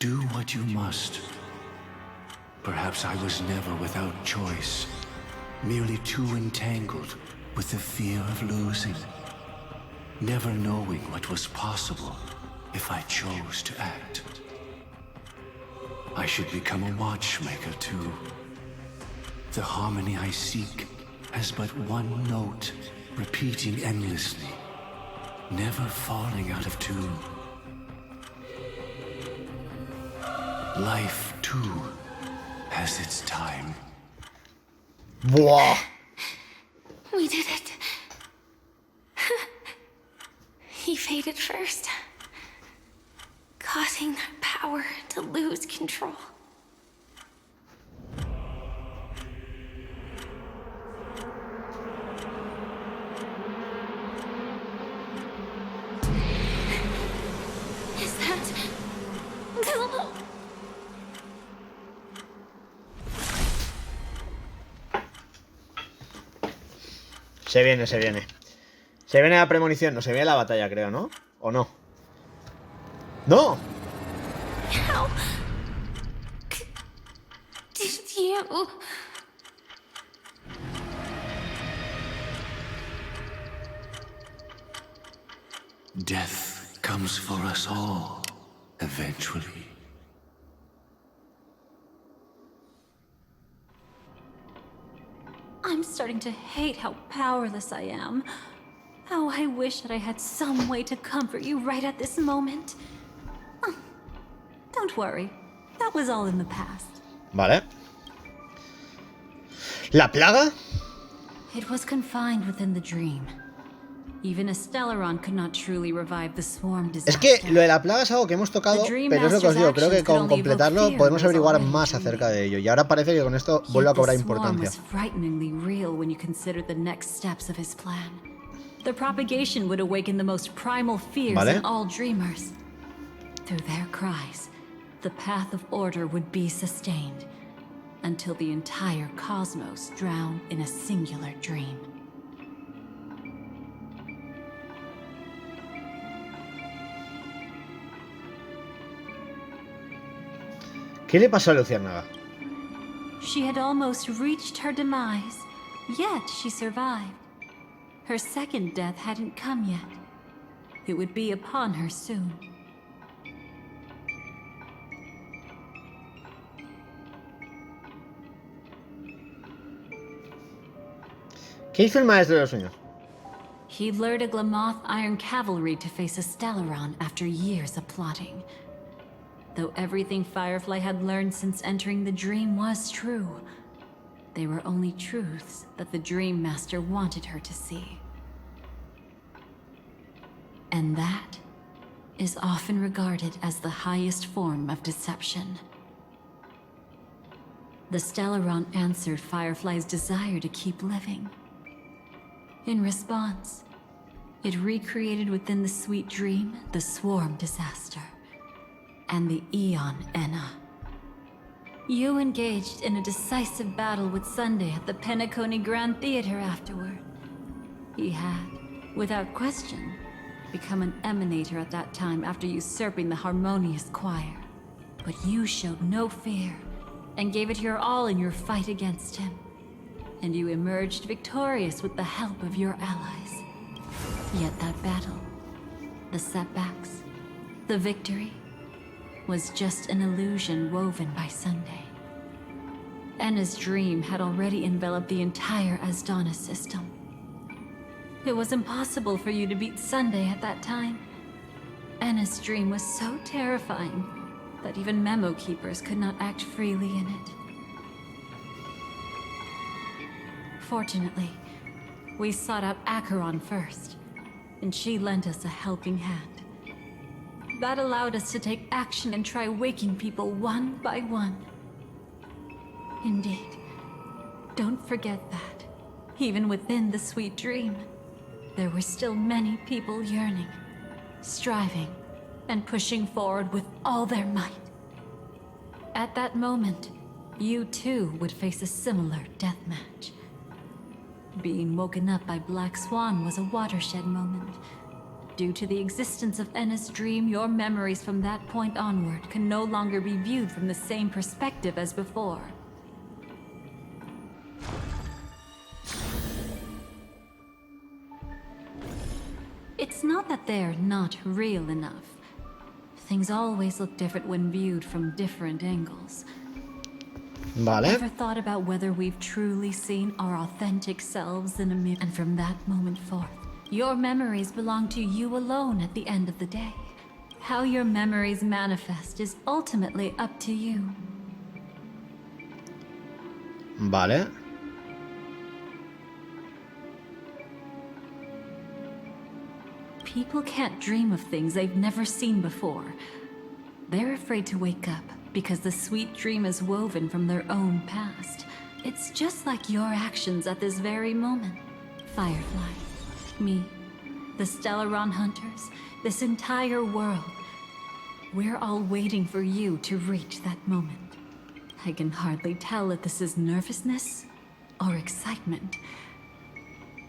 Do what you must. Perhaps I was never without choice, merely too entangled with the fear of losing, never knowing what was possible if I chose to act. I should become a watchmaker too. The harmony I seek has but one note, repeating endlessly, never falling out of tune. Life too has its time. Buah. We did it. He faded first, causing their power to lose control. Is that... Se viene, se viene. Se viene la premonición, no se viene la batalla, creo, ¿no? ¿O no? ¡No! How did you... Death comes for us all, eventually. I'm starting to hate how powerless I am. How I wish that I had some way to comfort you right at this moment. Oh, don't worry. That was all in the past. Vale. ¿La plaga? It was confined within the dream. Even a Stellaron could not truly revive the swarm disaster. Es que lo de la plaga es algo que hemos tocado, pero es lo que os digo, creo que con completarlo podemos averiguar más acerca de ello. Y ahora parece que con esto vuelve a cobrar importancia. The propagation would awaken the most primal fears in all dreamers. Through their cries, the path of order would be sustained until the entire cosmos drowned in a singular dream. ¿Qué le pasó a Luciérnaga? She had almost reached her demise, yet she survived. Her second death hadn't come yet. It would be upon her soon. ¿Qué hizo el maestro de los sueños? He lured a Glamoth Iron Cavalry to face a Stellaron after years of plotting. Though everything Firefly had learned since entering the dream was true, they were only truths that the Dream Master wanted her to see. And that is often regarded as the highest form of deception. The Stellaron answered Firefly's desire to keep living. In response, it recreated within the sweet dream the Swarm disaster and the Eon Enna. You engaged in a decisive battle with Sunday at the Penacony Grand Theater afterward. He had, without question, become an emanator at that time after usurping the Harmonious Choir. But you showed no fear and gave it your all in your fight against him. And you emerged victorious with the help of your allies. Yet that battle, the setbacks, the victory, was just an illusion woven by Sunday. Enna's dream had already enveloped the entire Asdana system. It was impossible for you to beat Sunday at that time. Enna's dream was so terrifying that even memo keepers could not act freely in it. Fortunately, we sought out Acheron first, and she lent us a helping hand. That allowed us to take action and try waking people one by one. Indeed, don't forget that, even within the sweet dream, there were still many people yearning, striving, and pushing forward with all their might. At that moment, you too would face a similar deathmatch. Being woken up by Black Swan was a watershed moment. Due to the existence of Enna's dream, your memories from that point onward can no longer be viewed from the same perspective as before. It's not that they're not real enough. Things always look different when viewed from different angles. Vale. Ever thought about whether we've truly seen our authentic selves in a mirror? And from that moment forth, your memories belong to you alone at the end of the day. How your memories manifest is ultimately up to you. Vale. People can't dream of things they've never seen before. They're afraid to wake up because the sweet dream is woven from their own past. It's just like your actions at this very moment. Firefly, me, the Stellaron Hunters, this entire world. We're all waiting for you to reach that moment. I can hardly tell if this is nervousness or excitement.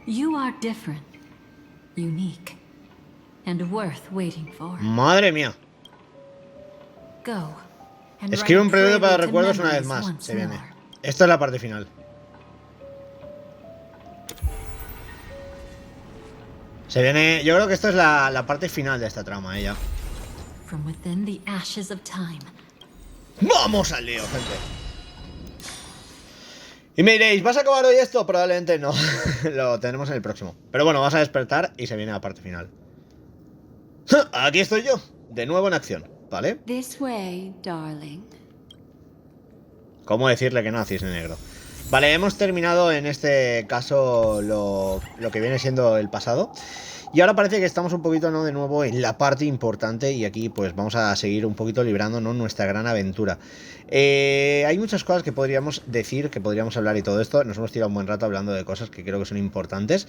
You are different, unique, and worth waiting for. Madre mía. Go. Escribe un preludio para recuerdos una vez más. Se viene. Esta es la parte final. Se viene. Yo creo que esto es la parte final de esta trama, ya. ¡Vamos al lío, gente! Y me diréis, ¿vas a acabar hoy esto? Probablemente no. Lo tendremos en el próximo. Pero bueno, vas a despertar y se viene la parte final. Aquí estoy yo, de nuevo en acción, ¿vale? This way, darling. ¿Cómo decirle que no a Cisne Negro? Vale, hemos terminado en este caso lo que viene siendo el pasado. Y ahora parece que estamos un poquito, ¿no?, de nuevo en la parte importante, y aquí pues vamos a seguir un poquito librándonos nuestra gran aventura. Hay muchas cosas que podríamos decir, que podríamos hablar y todo esto. Nos hemos tirado un buen rato hablando de cosas que creo que son importantes,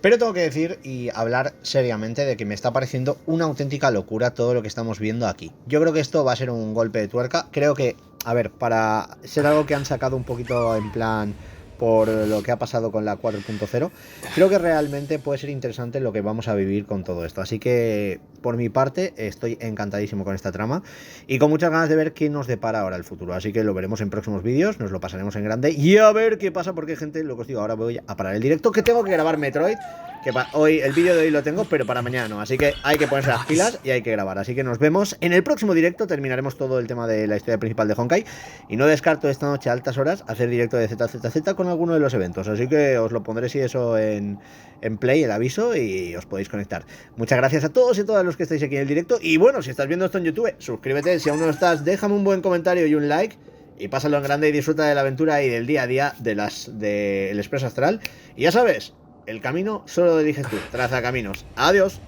pero tengo que decir y hablar seriamente de que me está pareciendo una auténtica locura todo lo que estamos viendo aquí. Yo creo que esto va a ser un golpe de tuerca. Creo que, a ver, para ser algo que han sacado un poquito en plan por lo que ha pasado con la 4.0, creo que realmente puede ser interesante lo que vamos a vivir con todo esto. Así que, por mi parte, estoy encantadísimo con esta trama y con muchas ganas de ver qué nos depara ahora el futuro. Así que lo veremos en próximos vídeos, nos lo pasaremos en grande y a ver qué pasa, porque, gente, lo que os digo, ahora voy a parar el directo, que tengo que grabar Metroid, que hoy, el vídeo de hoy lo tengo, pero para mañana no. Así que hay que ponerse las pilas y hay que grabar. Así que nos vemos en el próximo directo. Terminaremos todo el tema de la historia principal de Honkai. Y no descarto esta noche a altas horas hacer directo de ZZZ con alguno de los eventos. Así que os lo pondré, si eso, en play, el aviso, y os podéis conectar. Muchas gracias a todos y todas los que estáis aquí en el directo. Y bueno, si estás viendo esto en YouTube, suscríbete. Si aún no lo estás, déjame un buen comentario y un like. Y pásalo en grande y disfruta de la aventura y del día a día del Expreso Astral. Y ya sabes, el camino solo lo eliges tú. Traza caminos. Adiós.